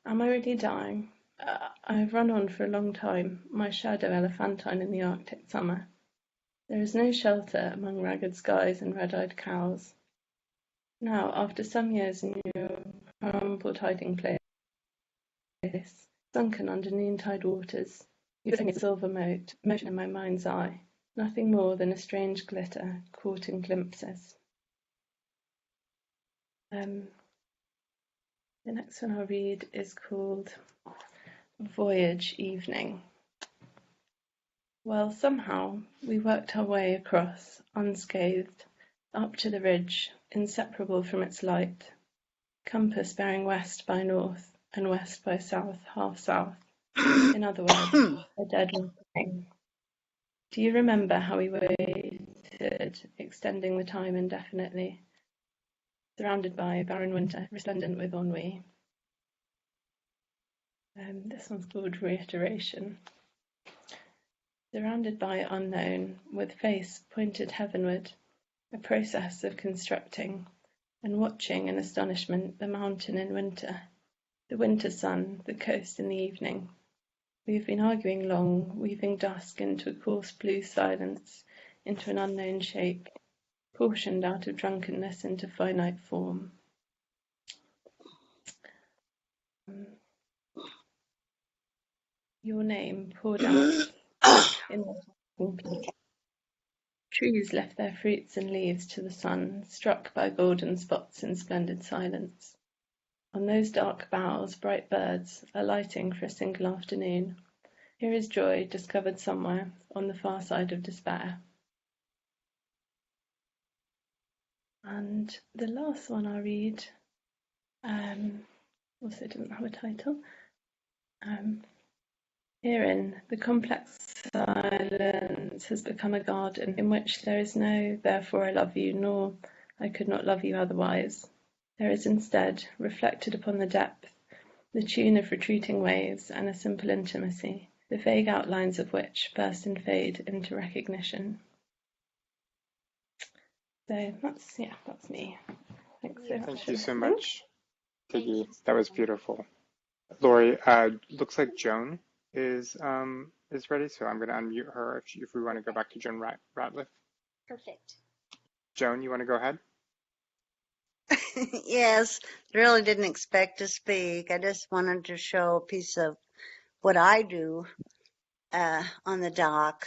Am I really dying? I've run on for a long time, my shadow elephantine in the Arctic summer. There is no shelter among ragged skies and red-eyed cows. Now, after some years in your crumpled hiding place, sunken under noontide waters, you bring a silver motion in my mind's eye, nothing more than a strange glitter caught in glimpses. The next one I'll read is called Voyage Evening. Well, somehow we worked our way across, unscathed, up to the ridge, inseparable from its light, compass bearing west by north and west by south, half south. In other words, a dead reckoning. Do you remember how we waited, extending the time indefinitely, surrounded by barren winter, resplendent with ennui? This one's called Reiteration. Surrounded by unknown, with face pointed heavenward, a process of constructing, and watching in astonishment the mountain in winter, the winter sun, the coast in the evening. We have been arguing long, weaving dusk into a coarse blue silence, into an unknown shape, portioned out of drunkenness into finite form. Your name poured out in the trees left their fruits and leaves to the sun, struck by golden spots in splendid silence. On those dark boughs, bright birds, alighting for a single afternoon. Here is joy discovered somewhere on the far side of despair. And the last one I read also didn't have a title. Herein, the complex silence has become a garden in which there is no therefore I love you, nor I could not love you otherwise. There is instead, reflected upon the depth, the tune of retreating waves and a simple intimacy, the vague outlines of which burst and fade into recognition. So that's me. Thanks so much. Thank you so much, Tiggy. That was beautiful. Lori, looks like Joan is ready, so I'm going to unmute her if we want to go back to Joan Ratliff. Perfect. Joan, you want to go ahead? Yes, really didn't expect to speak. I just wanted to show a piece of what I do on the dock.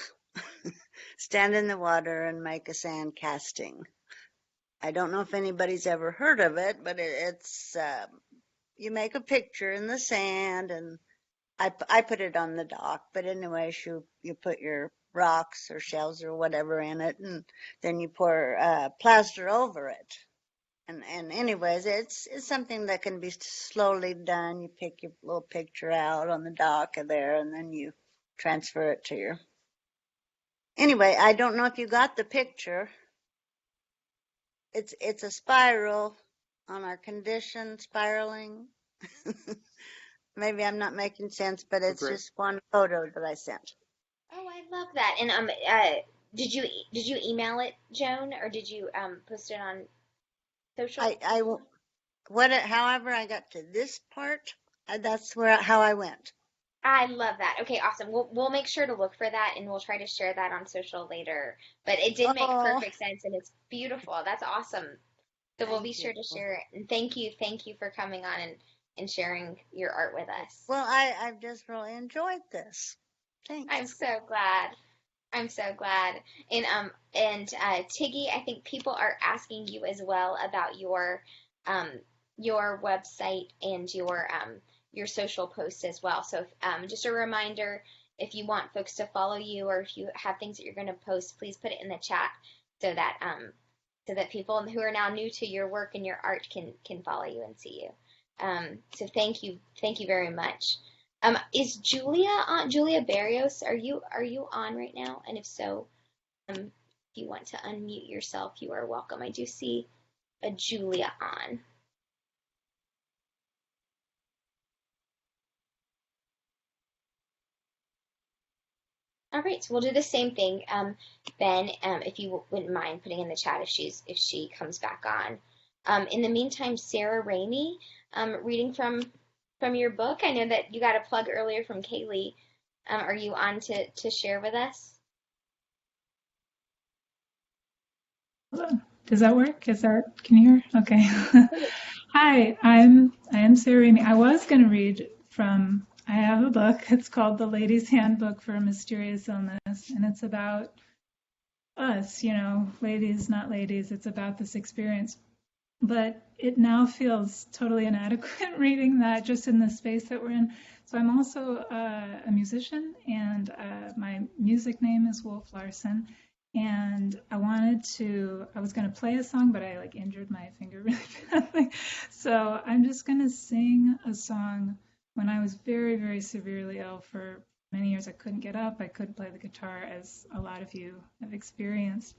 Stand in the water and make a sand casting. I don't know if anybody's ever heard of it, but it's you make a picture in the sand, and I put it on the dock. But anyways, you put your rocks or shells or whatever in it, and then you pour plaster over it. And anyways, it's something that can be slowly done. You pick your little picture out on the dock there, and then you transfer it to your. Anyway, I don't know if you got the picture. It's a spiral on our condition, spiraling. Maybe I'm not making sense, but it's just one photo that I sent. Oh, I love that. And did you email it, Joan, or did you post it on social? However I got to this part, that's how I went. I love that. Okay, awesome. We'll make sure to look for that, and we'll try to share that on social later. But it did make perfect sense, and it's beautiful. That's awesome. So we'll be sure to share it. And thank you for coming on and sharing your art with us. Well, I've just really enjoyed this. Thanks. I'm so glad. And Tiggy, I think people are asking you as well about your website and your social posts as well. So just a reminder, if you want folks to follow you, or if you have things that you're going to post, please put it in the chat so that people who are now new to your work and your art can follow you and see you. So thank you very much. Is Julia Barrios? Are you on right now? And if so, if you want to unmute yourself, you are welcome. I do see a Julia on. All right, so we'll do the same thing, Ben. If you wouldn't mind putting in the chat if she comes back on. In the meantime, Sarah Ramey, reading from your book. I know that you got a plug earlier from Kaylee. Are you on to share with us? Does that work? Can you hear? Okay. Hi, I am Sarah Ramey. I was going to read from. I have a book. It's called The Lady's Handbook for a Mysterious Illness, and it's about us, ladies, not ladies. It's about this experience. But it now feels totally inadequate reading that just in the space that we're in. So I'm also a musician, and my music name is Wolf Larson. And I was going to play a song, but I injured my finger really badly. So I'm just going to sing a song. When I was very, very severely ill for many years, I couldn't get up. I couldn't play the guitar, as a lot of you have experienced.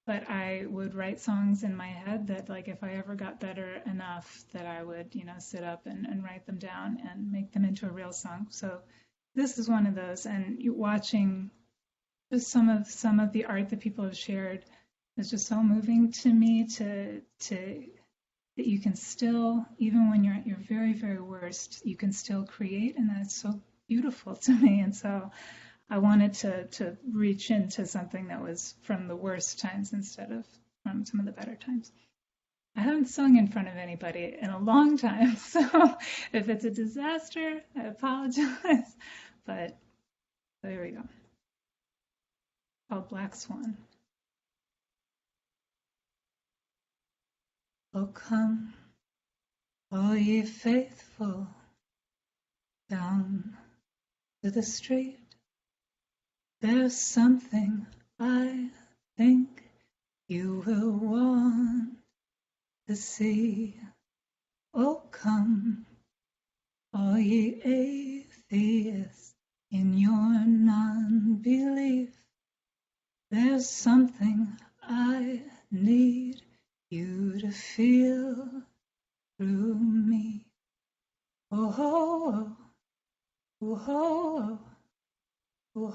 But I would write songs in my head that, if I ever got better enough, that I would, sit up and write them down and make them into a real song. So this is one of those. And watching just some of the art that people have shared is just so moving to me that you can still, even when you're at your very, very worst, you can still create, and that's so beautiful to me. And so I wanted to reach into something that was from the worst times instead of from some of the better times. I haven't sung in front of anybody in a long time, so if it's a disaster, I apologize. But there we go. Called Black Swan. Oh, come, all ye faithful, down to the street. There's something I think you will want to see. Oh, come, all ye atheists in your non-belief. There's something I need you to feel through me. Oh, oh, oh, oh, oh,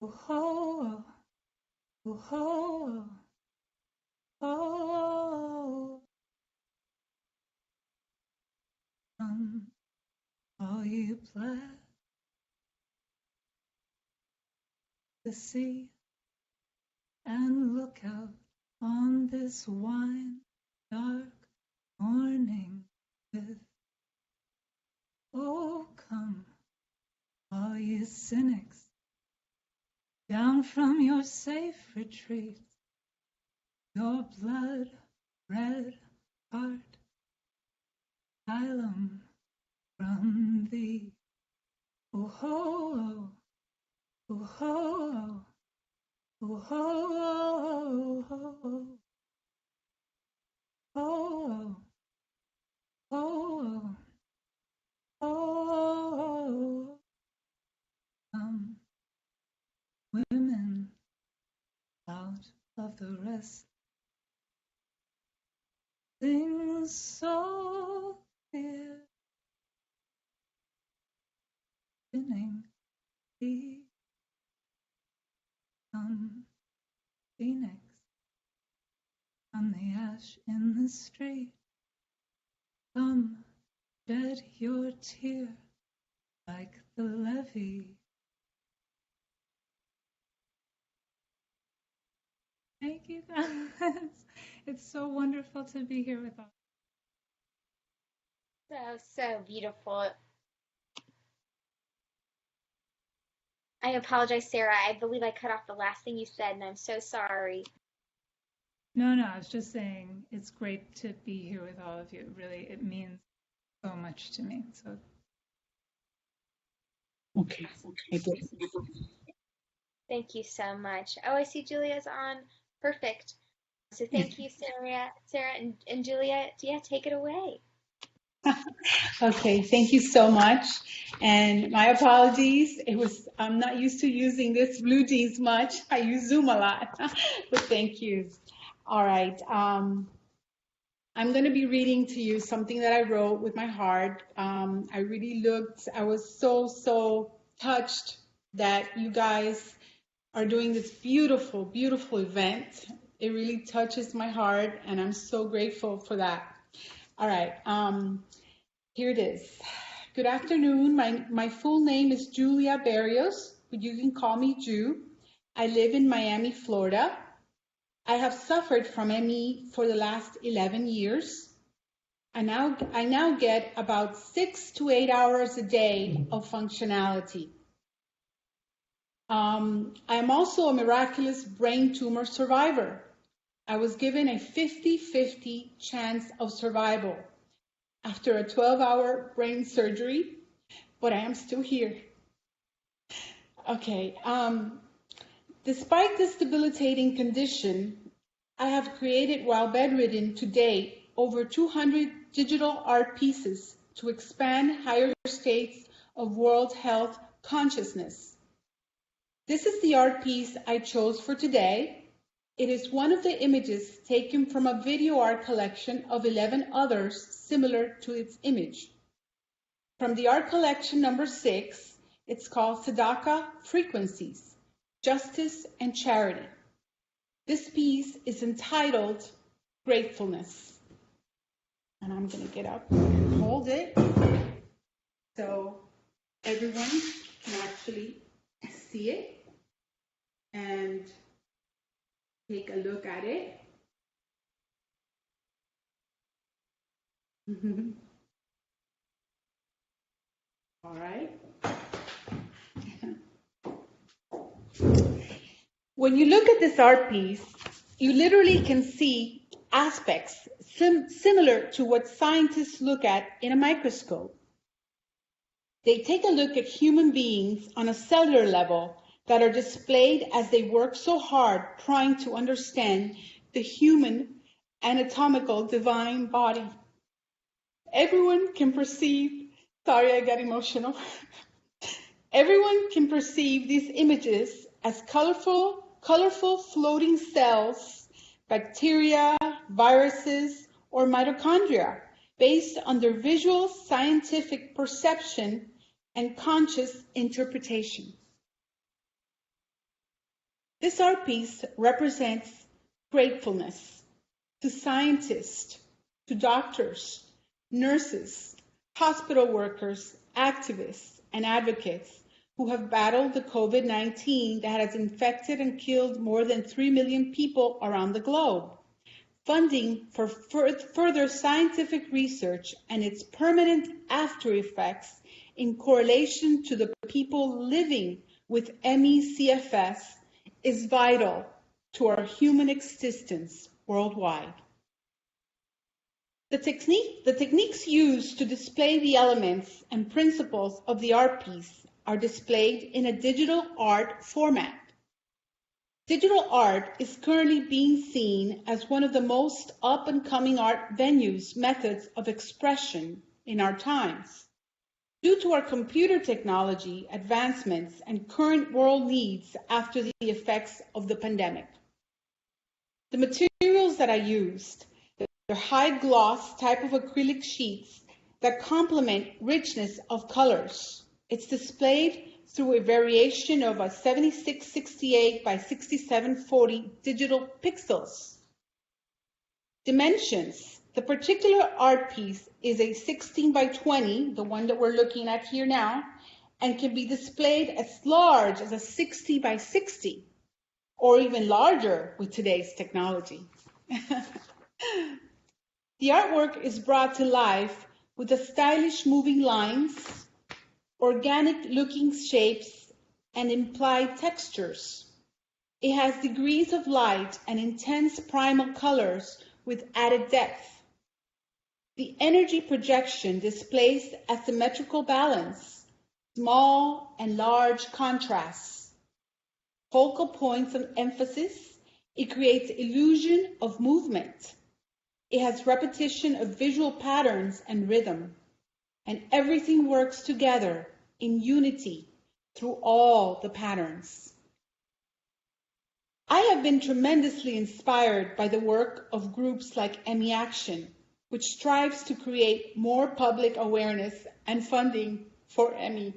oh, oh, oh, oh, oh, all you black to see and look out on this wine dark morning with. Oh, come, all you cynics, down from your safe retreat, your blood red heart, asylum from thee. Oh, ho, oh, ho, oh, ho, oh, oh, oh, women out of the rest. Things so clear, spinning the Phoenix on the ash in the street. Come, shed your tear like the levee. Thank you guys. It's so wonderful to be here with all. So beautiful. I apologize, Sarah. I believe I cut off the last thing you said, and I'm so sorry. No, I was just saying it's great to be here with all of you. Really, it means so much to me. So. Okay. Thank you so much. Oh, I see Julia's on. Perfect. So thank you, Sarah and Julia. Yeah, take it away. Okay, thank you so much. And my apologies. I'm not used to using this blue jeans much. I use Zoom a lot, but thank you. All right. I'm going to be reading to you something that I wrote with my heart. I was so touched that you guys are doing this beautiful, beautiful event. It really touches my heart, and I'm so grateful for that. All right. Here it is. Good afternoon. My full name is Julia Barrios, but you can call me Ju. I live in Miami, Florida. I have suffered from ME for the last 11 years. I now get about 6 to 8 hours a day of functionality. I am also a miraculous brain tumor survivor. I was given a 50-50 chance of survival after a 12-hour brain surgery, but I am still here. Okay, despite this debilitating condition, I have created while bedridden to date over 200 digital art pieces to expand higher states of world health consciousness. This is the art piece I chose for today. It is one of the images taken from a video art collection of 11 others similar to its image. From the art collection number 6, it's called Tzedakah Frequencies, Justice and Charity. This piece is entitled Gratefulness. And I'm going to get up and hold it so everyone can actually see it and take a look at it. All right. When you look at this art piece, you literally can see aspects similar to what scientists look at in a microscope. They take a look at human beings on a cellular level that are displayed as they work so hard trying to understand the human anatomical divine body. Everyone can perceive, sorry, I got emotional. Everyone can perceive these images as colorful floating cells, bacteria, viruses, or mitochondria, based on their visual scientific perception and conscious interpretation. This art piece represents gratefulness to scientists, to doctors, nurses, hospital workers, activists, and advocates who have battled the COVID-19 that has infected and killed more than 3 million people around the globe. Funding for further scientific research and its permanent after effects in correlation to the people living with ME/CFS is vital to our human existence worldwide. The techniques used to display the elements and principles of the art piece are displayed in a digital art format. Digital art is currently being seen as one of the most up-and-coming art methods of expression in our times. Due to our computer technology advancements and current world needs after the effects of the pandemic. The materials that I used, they're high gloss type of acrylic sheets that complement richness of colors. It's displayed through a variation of a 7668 by 6740 digital pixels. Dimensions. The particular art piece is a 16 by 20, the one that we're looking at here now, and can be displayed as large as a 60 by 60, or even larger with today's technology. The artwork is brought to life with the stylish moving lines, organic looking shapes, and implied textures. It has degrees of light and intense primal colors with added depth. The energy projection displays asymmetrical balance, small and large contrasts. Focal points of emphasis, it creates illusion of movement. It has repetition of visual patterns and rhythm, and everything works together in unity through all the patterns. I have been tremendously inspired by the work of groups like ME Action, which strives to create more public awareness and funding for ME.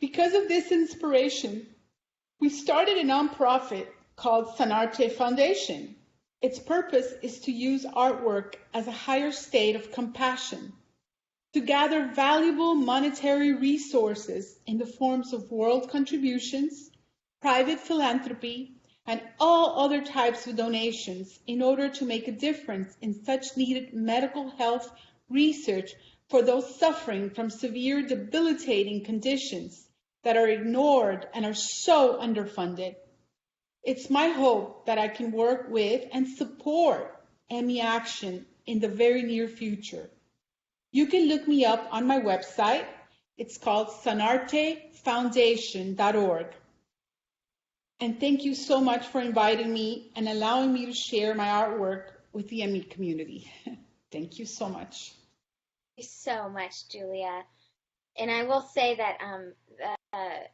Because of this inspiration, we started a nonprofit called Sanarte Foundation. Its purpose is to use artwork as a higher state of compassion, to gather valuable monetary resources in the forms of world contributions, private philanthropy, and all other types of donations in order to make a difference in such needed medical health research for those suffering from severe debilitating conditions that are ignored and are so underfunded. It's my hope that I can work with and support ME Action in the very near future. You can look me up on my website. It's called sanartefoundation.org. And thank you so much for inviting me and allowing me to share my artwork with the ME community. Thank you so much. Thank you so much, Julia. And I will say that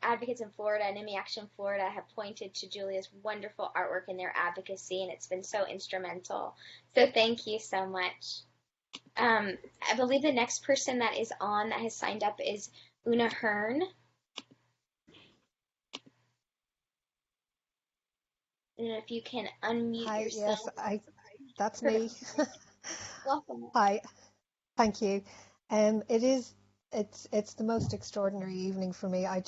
advocates in Florida and ME Action Florida have pointed to Julia's wonderful artwork in their advocacy, and it's been so instrumental. So thank you so much. I believe the next person that is on that has signed up is Oona Hearn. And if you can unmute yourself. Yes, that's me. Welcome. Hi, thank you. It's the most extraordinary evening for me. I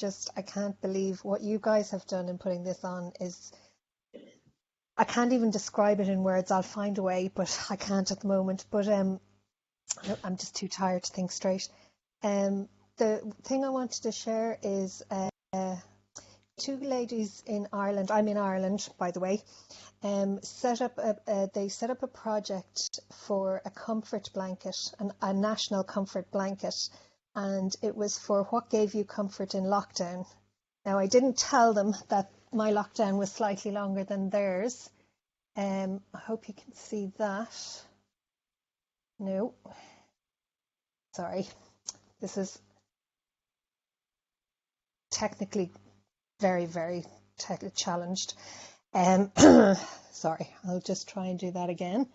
can't believe what you guys have done in putting this on is, I can't even describe it in words. I'll find a way, but I can't at the moment. But I'm just too tired to think straight. The thing I wanted to share is two ladies in Ireland. I'm in Ireland, by the way. They set up a project for a comfort blanket, a national comfort blanket, and it was for what gave you comfort in lockdown. Now, I didn't tell them that my lockdown was slightly longer than theirs. I hope you can see that. No, sorry, this is technically very, very challenged. Sorry, I'll just try and do that again.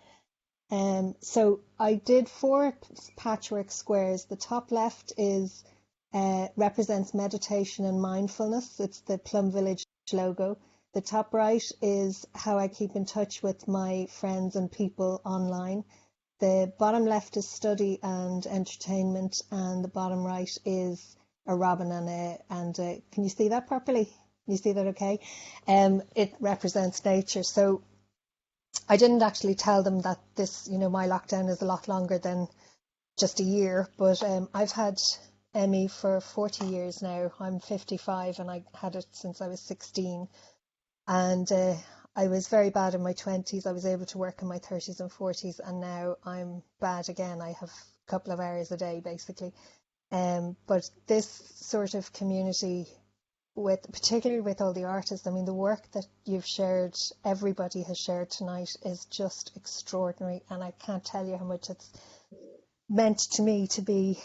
So I did 4 patchwork squares. The top left is represents meditation and mindfulness. It's the Plum Village logo. The top right is how I keep in touch with my friends and people online. The bottom left is study and entertainment, and the bottom right is a robin and can you see that properly? Can you see that okay? It represents nature. So I didn't actually tell them that this, my lockdown is a lot longer than just a year, but I've had ME for 40 years now. I'm 55 and I had it since I was 16. And I was very bad in my 20s. I was able to work in my 30s and 40s, and now I'm bad again. I have a couple of hours a day, basically. But this sort of community, particularly with all the artists, I mean, the work that you've shared, everybody has shared tonight, is just extraordinary, and I can't tell you how much it's meant to me to be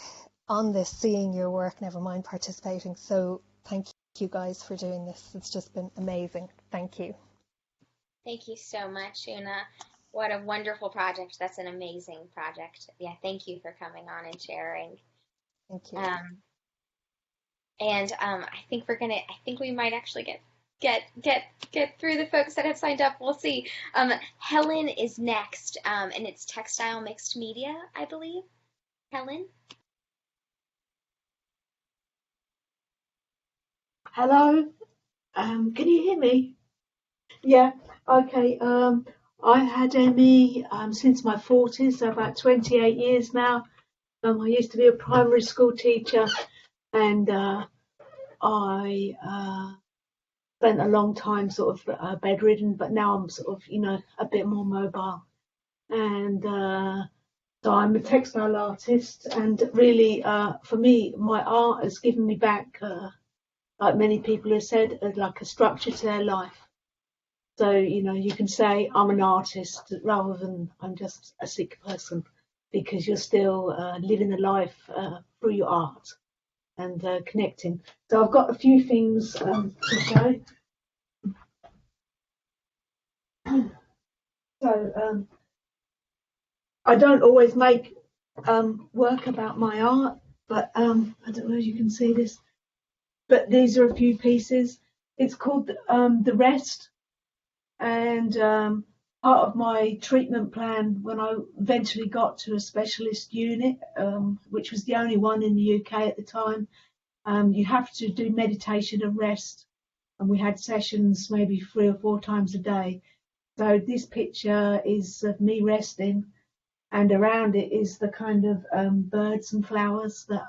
on this, seeing your work, never mind participating. So thank you guys for doing this. It's just been amazing. Thank you. Thank you so much, Oona. What a wonderful project. That's an amazing project. Yeah, thank you for coming on and sharing. Thank you. I think we might actually get through the folks that have signed up. We'll see. Helen is next, and it's textile mixed media, I believe. Helen? Hello, can you hear me? Yeah, okay. I had ME since my 40s, so about 28 years now. I used to be a primary school teacher, and I spent a long time sort of bedridden, but now I'm sort of, a bit more mobile. And so I'm a textile artist, and really, for me, my art has given me back, like many people have said, like a structure to their life. So, you can say I'm an artist rather than I'm just a sick person, because you're still living a life through your art and connecting. So I've got a few things to show. So I don't always make work about my art, but I don't know if you can see this, but these are a few pieces. It's called The Rest, and part of my treatment plan when I eventually got to a specialist unit, which was the only one in the UK at the time, you have to do meditation and rest, and we had sessions maybe 3 or 4 times a day. So this picture is of me resting, and around it is the kind of birds and flowers that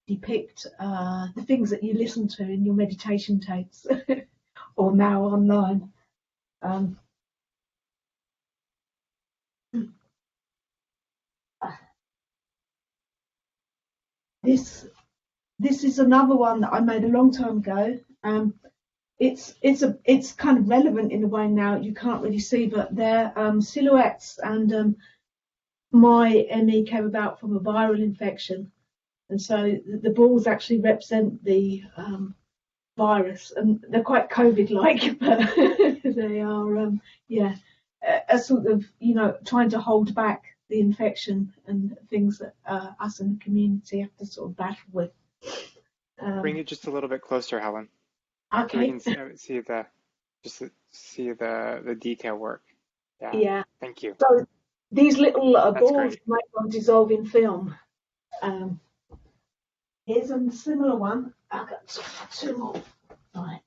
depict the things that you listen to in your meditation tapes or now online. This is another one that I made a long time ago. It's kind of relevant in a way now. You can't really see, but they're silhouettes, and my ME came about from a viral infection, and so the balls actually represent the virus, and they're quite COVID-like, but they are a sort of trying to hold back the infection and things that us in the community have to sort of battle with. Bring it just a little bit closer, Helen. Okay. So we can see the detail work. Yeah. Yeah. Thank you. So these little That's balls great. made on dissolving film. Um, Here's a similar one. I've got two more. Right.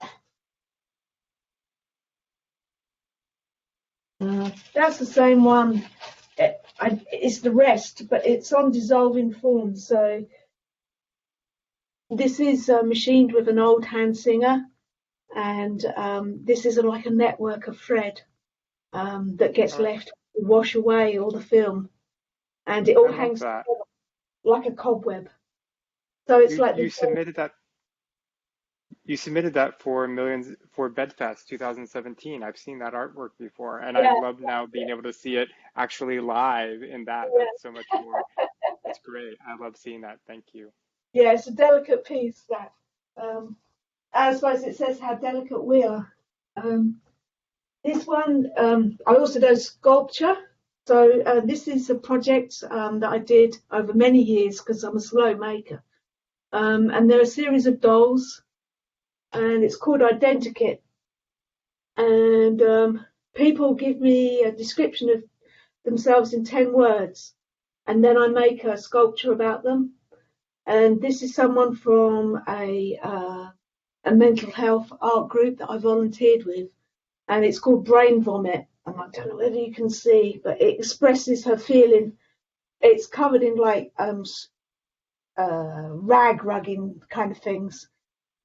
That's the same one. It's the rest, but it's on dissolving form. So this is machined with an old hand singer, and this is like a network of thread that gets left to wash away all the film, and it all I love hangs that. together like a cobweb. So it's like You this. submitted that. You submitted that for Bedfest 2017. I've seen that artwork before, and I Yeah, love now being able to see it actually live in that. That's so much more. That's great. I love seeing that. Thank you. yeah, it's a delicate piece that. I suppose it says how delicate we are. This one, I also do sculpture. So this is a project that I did over many years because I'm a slow maker. And there are a series of dolls, and it's called Identique. And people give me a description of themselves in 10 words, and then I make a sculpture about them. And this is someone from a mental health art group that I volunteered with, and it's called Brain Vomit. And I don't know whether you can see, but it expresses her feeling. It's covered in like rugging kind of things,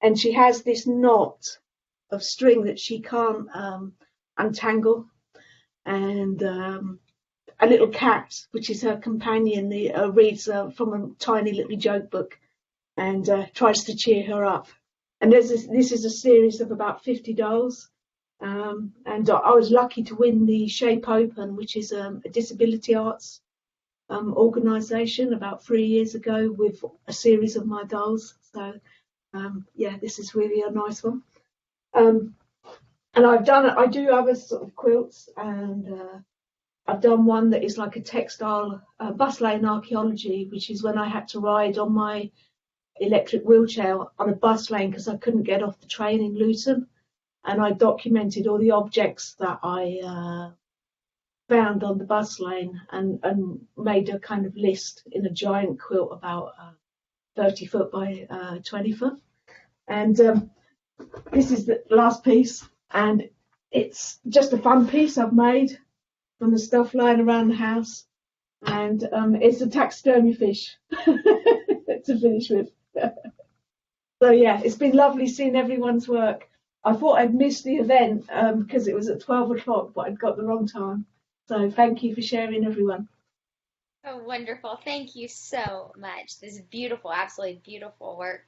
and she has this knot of string that she can't untangle, and a little cat, which is her companion, reads from a tiny little joke book and tries to cheer her up. And this is a series of about 50 dolls. And I was lucky to win the Shape Open, which is a disability arts organisation, about 3 years ago with a series of my dolls. So yeah, this is really a nice one. And I do other sort of quilts, and I've done one that is like a textile bus lane archaeology, which is when I had to ride on my electric wheelchair on a bus lane because I couldn't get off the train in Luton. And I documented all the objects that I found on the bus lane, and made a kind of list in a giant quilt about 30 foot by 20 foot. And this is the last piece, and it's just a fun piece I've made from the stuff lying around the house. And it's a taxidermy fish to finish with. So yeah, it's been lovely seeing everyone's work. I thought I'd missed the event because it was at 12 o'clock, but I'd got the wrong time. So thank you for sharing, everyone. Oh, wonderful. Thank you so much. This is beautiful, absolutely beautiful work.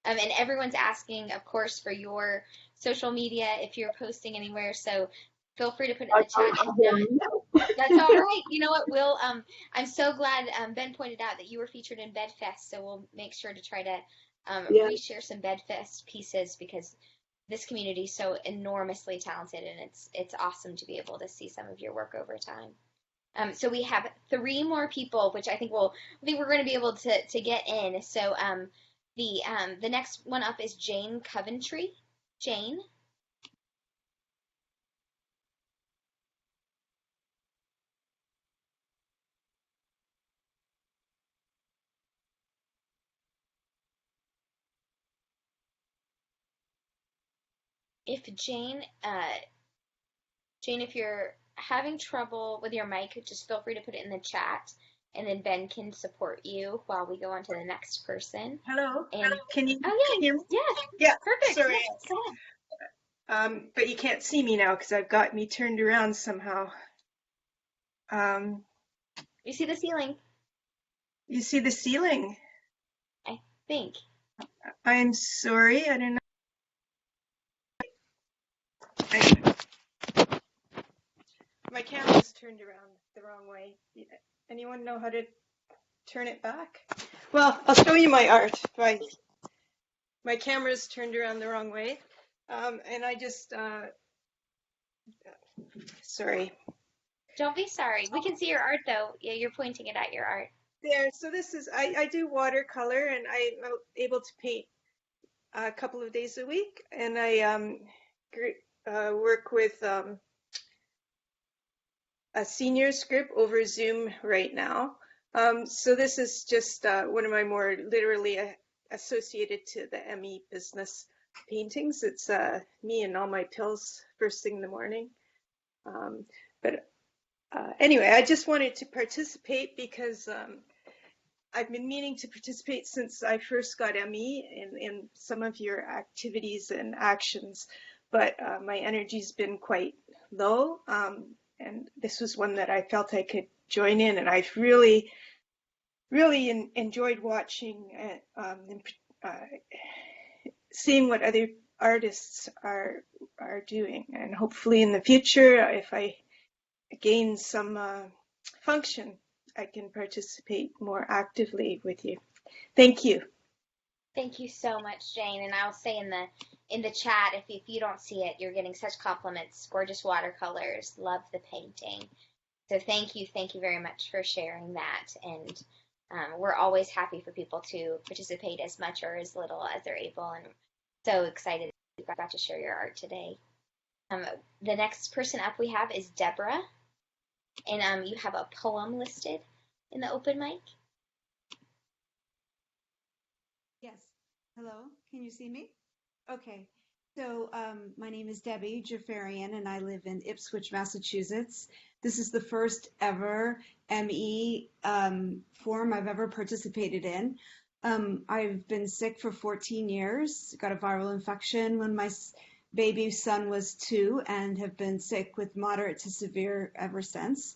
And everyone's asking, of course, for your social media if you're posting anywhere. So feel free to put it in the chat. If not, that's all right. You know what, Will? I'm so glad Ben pointed out that you were featured in Bedfest. So we'll make sure to try to reshare some Bedfest pieces, because this community is so enormously talented, and it's awesome to be able to see some of your work over time. So we have 3 more people, which I think we're going to be able to get in. So the next one up is Jane Coventry. Jane. Jane, if you're having trouble with your mic, just feel free to put it in the chat, and then Ben can support you while we go on to the next person. Hello. And can you hear me? Yes. Yeah. Perfect. Sorry. Yes, go ahead. But you can't see me now because I've got me turned around somehow. You see the ceiling? You see the ceiling? I think. I'm sorry. I don't know. My camera's turned around the wrong way. Anyone know how to turn it back? Well, I'll show you my art. My camera's turned around the wrong way. And I just, sorry. Don't be sorry. We can see your art though. Yeah, you're pointing it at your art. There, so this is, I do watercolor, and I'm able to paint a couple of days a week, and I work with a seniors group over Zoom right now. So this is just one of my more literally associated to the ME business paintings. It's me and all my pills first thing in the morning. But anyway, I just wanted to participate because I've been meaning to participate since I first got ME in some of your activities and actions, but my energy's been quite low, and this was one that I felt I could join in, and I've really enjoyed watching and seeing what other artists are doing, and hopefully in the future, if I gain some function, I can participate more actively with you. Thank you. Thank you so much, Jane. And I'll say in the chat, if you don't see it, you're getting such compliments. Gorgeous watercolors. Love the painting. So thank you very much for sharing that. And we're always happy for people to participate as much or as little as they're able. And so excited you got to share your art today. The next person up we have is Deborah. And you have a poem listed in the open mic. Yes. Hello. Can you see me? Okay. So my name is Debbie Jafarian, and I live in Ipswich, Massachusetts. This is the first ever ME forum I've ever participated in. I've been sick for 14 years, got a viral infection when my baby son was 2, and have been sick with moderate to severe ever since.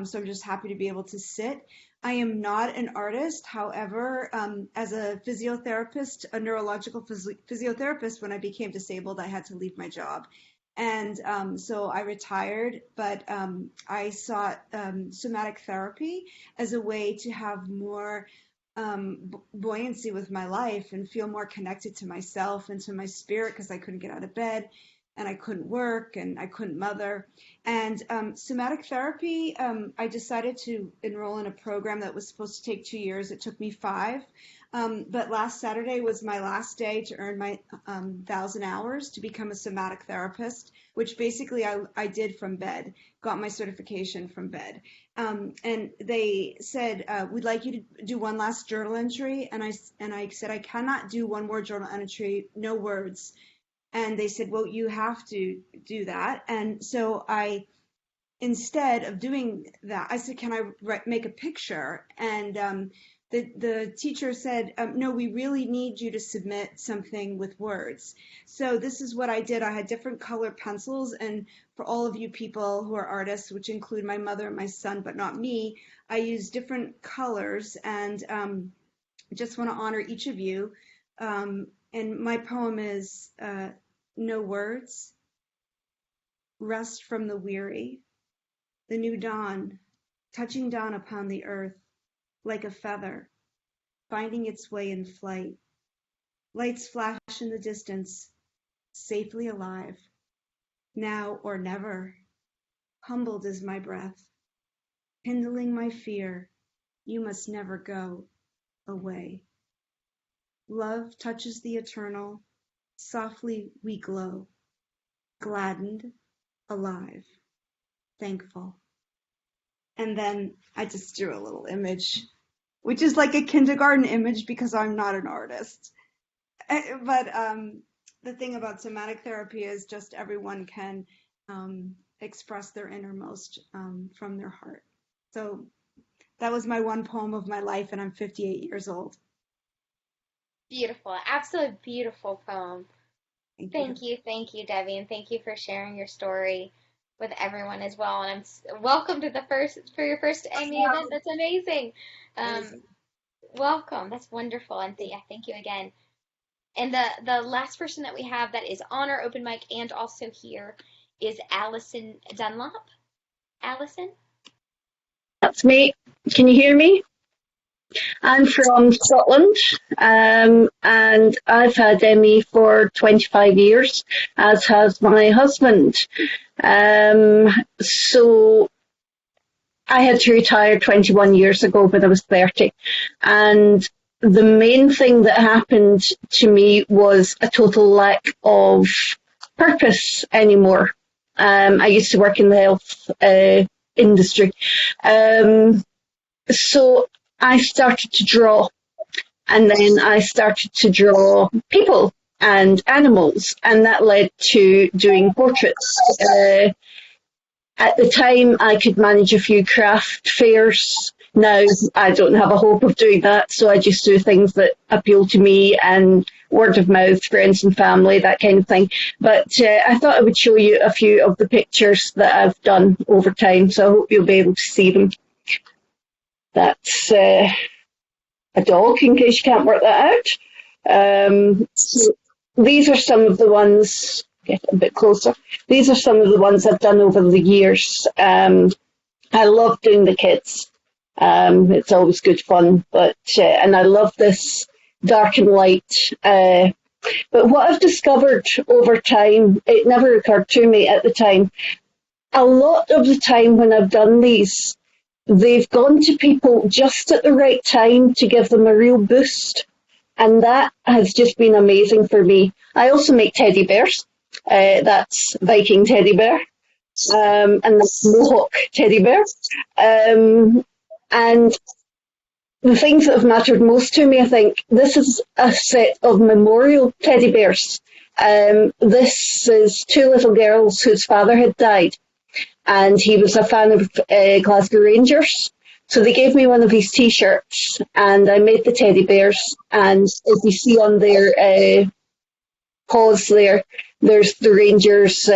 So I'm just happy to be able to sit. I am not an artist. However, as a physiotherapist, a neurological physiotherapist, when I became disabled, I had to leave my job. And so I retired, but I sought somatic therapy as a way to have more buoyancy with my life and feel more connected to myself and to my spirit, because I couldn't get out of bed and I couldn't work and I couldn't mother. And somatic therapy, I decided to enroll in a program that was supposed to take 2 years. It took me 5. But last Saturday was my last day to earn my 1,000 hours to become a somatic therapist, which basically I did from bed, got my certification from bed. And they said, we'd like you to do one last journal entry. And I said, I cannot do one more journal entry, no words. And they said, well, you have to do that. And so instead of doing that, I said, can I make a picture? And the teacher said, no, we really need you to submit something with words. So this is what I did. I had different color pencils. And for all of you people who are artists, which include my mother and my son, but not me, I used different colors. And just want to honor each of you. And my poem is No Words, Rest from the Weary, the new dawn, touching down upon the earth like a feather, finding its way in flight. Lights flash in the distance, safely alive, now or never. Humbled is my breath, kindling my fear, you must never go away. Love touches the eternal, softly we glow, gladdened, alive, thankful. And then I just drew a little image, which is like a kindergarten image because I'm not an artist. But the thing about somatic therapy is just everyone can express their innermost from their heart. So that was my one poem of my life, and I'm 58 years old. Beautiful, absolutely beautiful poem. Thank you, Debbie, and thank you for sharing your story with everyone as well. And I'm welcome to your first Emmy event. That's amazing. Welcome. That's wonderful, and thank you again. And the last person that we have that is on our open mic and also here is Allison Dunlop. Allison? That's me. Can you hear me? I'm from Scotland, and I've had ME for 25 years, as has my husband. So I had to retire 21 years ago when I was 30. And the main thing that happened to me was a total lack of purpose anymore. I used to work in the health industry. So I started to draw, and then I started to draw people and animals, and that led to doing portraits. At the time, I could manage a few craft fairs. Now I don't have a hope of doing that, so I just do things that appeal to me and word of mouth, friends and family, that kind of thing. But I thought I would show you a few of the pictures that I've done over time, so I hope you'll be able to see them. That's a dog, in case you can't work that out. So these are some of the ones, get a bit closer. These are some of the ones I've done over the years. I love doing the kids. It's always good fun, and I love this dark and light. But what I've discovered over time, it never occurred to me at the time, a lot of the time when I've done these, they've gone to people just at the right time to give them a real boost. And that has just been amazing for me. I also make teddy bears. That's Viking teddy bear. And that's Mohawk teddy bear. And the things that have mattered most to me, I think, this is a set of memorial teddy bears. This is two little girls whose father had died, and he was a fan of Glasgow Rangers. So they gave me one of his T-shirts, and I made the teddy bears. And as you see on their paws there's the Rangers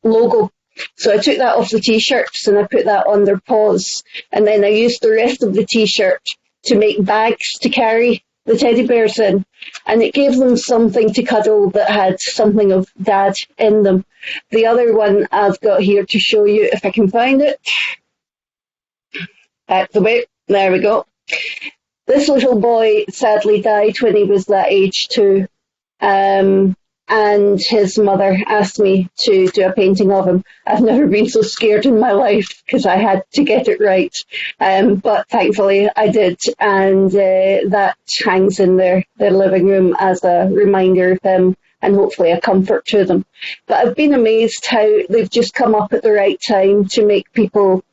logo. So I took that off the T-shirts and I put that on their paws. And then I used the rest of the T-shirt to make bags to carry the teddy bears in. And it gave them something to cuddle that had something of Dad in them. The other one I've got here to show you, if I can find it. Back the way. There we go. This little boy sadly died when he was that age too. And his mother asked me to do a painting of him. I've never been so scared in my life because I had to get it right. But thankfully I did. And that hangs in their living room as a reminder of him and hopefully a comfort to them. But I've been amazed how they've just come up at the right time to make people,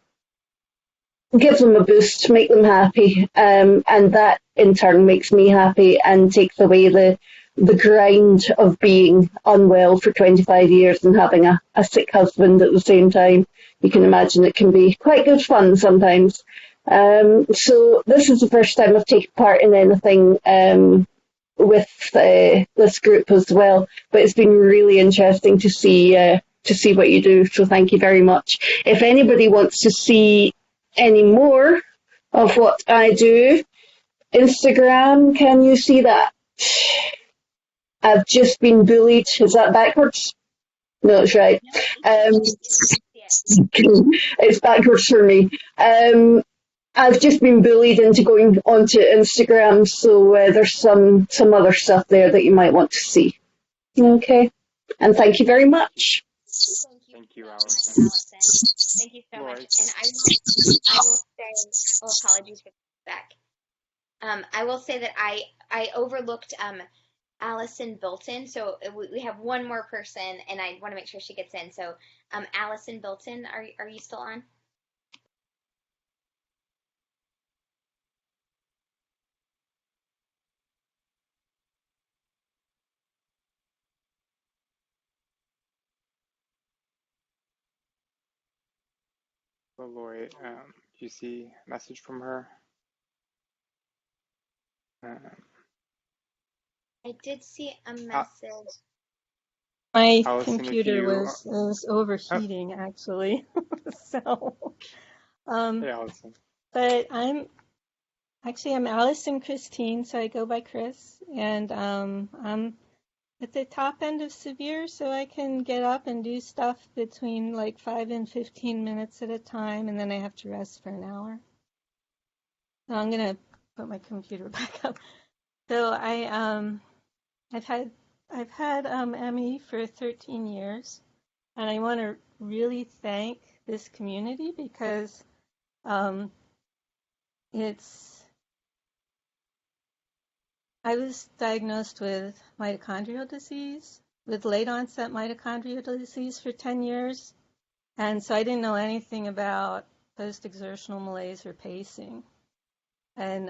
give them a boost, make them happy. And that in turn makes me happy and takes away the grind of being unwell for 25 years and having a sick husband at the same time. You can imagine it can be quite good fun sometimes. So this is the first time I've taken part in anything with this group as well. But it's been really interesting to see what you do. So thank you very much. If anybody wants to see any more of what I do, Instagram, can you see that? I've just been bullied. Is that backwards? No, it's right. It's backwards for me. I've just been bullied into going onto Instagram, so there's some other stuff there that you might want to see. Okay, and thank you very much. Thank you, Allison. Thank you so much. And I will say, oh, apologies for that. I will say that I overlooked Allison Bilton. So we have one more person, and I want to make sure she gets in. So Allison Bilton, are you still on? Well, Lori, do you see a message from her? I did see a message. My Allison, computer was overheating, actually. So, Hey, Allison. but I'm Allison Christine, so I go by Chris, and I'm at the top end of severe, so I can get up and do stuff between like 5 and 15 minutes at a time, and then I have to rest for an hour. So I'm gonna put my computer back up. So I've had ME for 13 years, and I want to really thank this community because I was diagnosed with mitochondrial disease, with late onset mitochondrial disease for 10 years, And so I didn't know anything about post-exertional malaise or pacing. And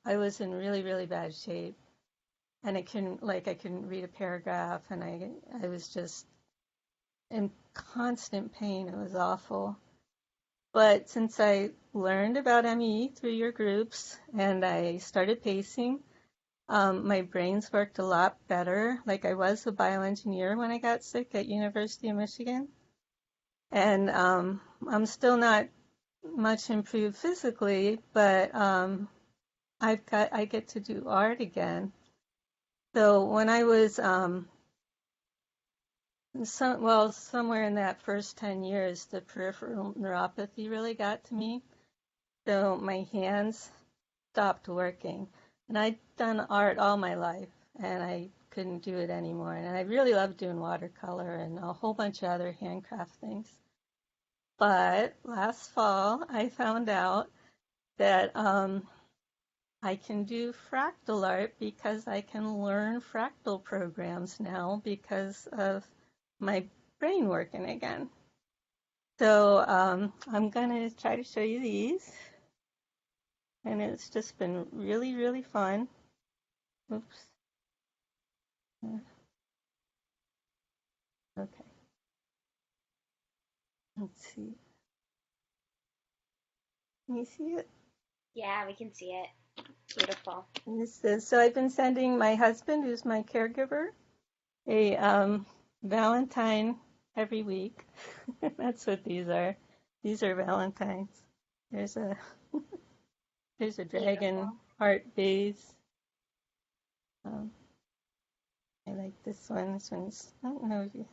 I was in really, really bad shape. And I couldn't read a paragraph, and I was just in constant pain. It was awful. But since I learned about ME through your groups and I started pacing, my brains worked a lot better. Like, I was a bioengineer when I got sick at University of Michigan. And I'm still not much improved physically, but I get to do art again. So when I was somewhere in that first 10 years, the peripheral neuropathy really got to me. So my hands stopped working. And I'd done art all my life, and I couldn't do it anymore. And I really loved doing watercolor and a whole bunch of other handcraft things. But last fall, I found out that I can do fractal art because I can learn fractal programs now because of my brain working again. So I'm going to try to show you these. And it's just been really, really fun. Oops. Okay. Let's see. Can you see it? Yeah, we can see it. Beautiful. So I've been sending my husband, who's my caregiver, a Valentine every week. That's what these are. These are Valentines. There's a dragon Beautiful. heart vase. I like this one. This one's, I don't know if you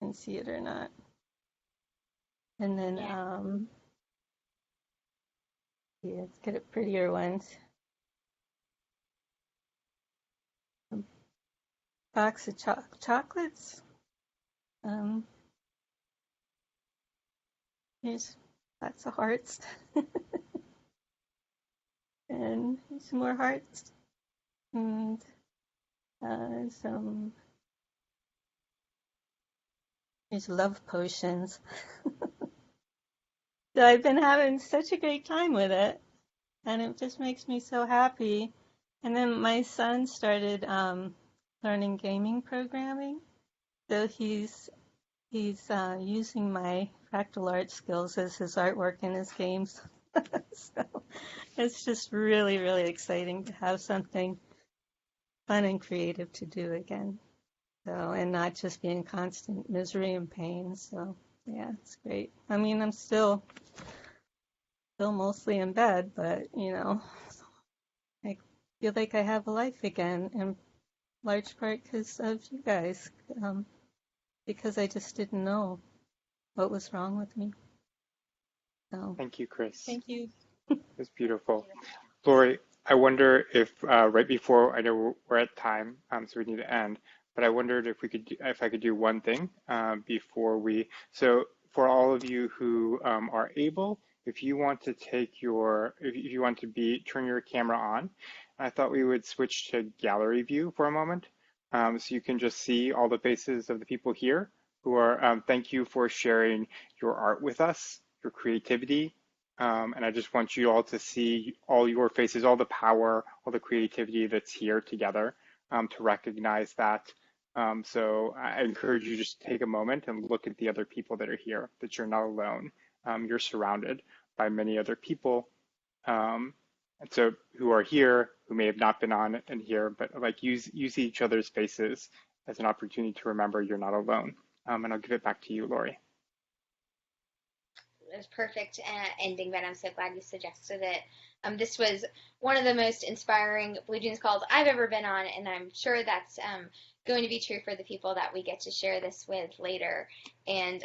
can see it or not. And then, yeah, let's get a prettier ones. A box of chocolates. Here's lots of hearts. And some more hearts. And these love potions. So I've been having such a great time with it, and it just makes me so happy. And then my son started learning gaming programming, so he's using my fractal art skills as his artwork in his games. So it's just really, really exciting to have something fun and creative to do again. So, and not just be in constant misery and pain. So yeah, it's great. I mean, I'm still mostly in bed, but I feel like I have a life again, in large part because of you guys, because I just didn't know what was wrong with me. So Thank you, Chris. thank you. It's beautiful. Lori, I wonder if right before, I know we're at time, so we need to end, but I wondered if I could do one thing before we. So for all of you who are able, if you want to take if you want to turn your camera on, I thought we would switch to gallery view for a moment, so you can just see all the faces of the people here who are. Thank you for sharing your art with us, your creativity. And I just want you all to see all your faces, all the power, all the creativity that's here together, to recognize that. So I encourage you just to take a moment and look at the other people that are here, that you're not alone. You're surrounded by many other people, and so who are here, who may have not been on and here, but like use each other's faces as an opportunity to remember you're not alone. And I'll give it back to you, Lori. It was perfect ending, but I'm so glad you suggested it. This was one of the most inspiring Blue Jeans calls I've ever been on, and I'm sure that's going to be true for the people that we get to share this with later. And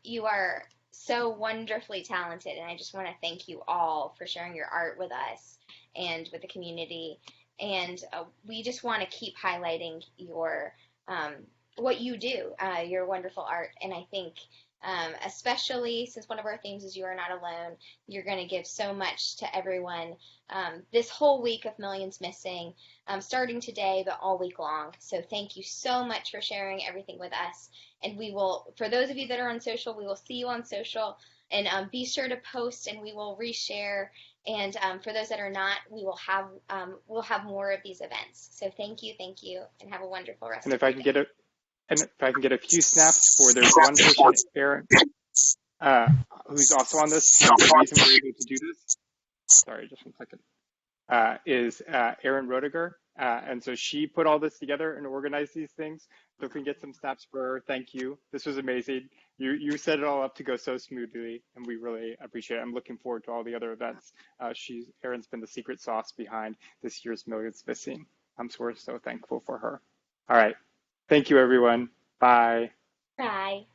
you are so wonderfully talented, and I just want to thank you all for sharing your art with us and with the community. And we just want to keep highlighting your what you do, your wonderful art, and I think especially since one of our themes is You Are Not Alone. You're going to give so much to everyone this whole week of Millions Missing, starting today, but all week long. So thank you so much for sharing everything with us. And we will, for those of you that are on social, we will see you on social. And be sure to post, and we will reshare. And for those that are not, we'll have more of these events. So thank you, and have a wonderful rest of your day. And if I can get a few snaps for, there's one person, Erin, who's also on this. So the reason we're able to do this, sorry, just 1 second, is Erin Roediger. And so she put all this together and organized these things. So if we can get some snaps for her, thank you. This was amazing. You set it all up to go so smoothly, and we really appreciate it. I'm looking forward to all the other events. Erin's been the secret sauce behind this year's Millions Missing. So we're so thankful for her. All right. Thank you, everyone. Bye. Bye.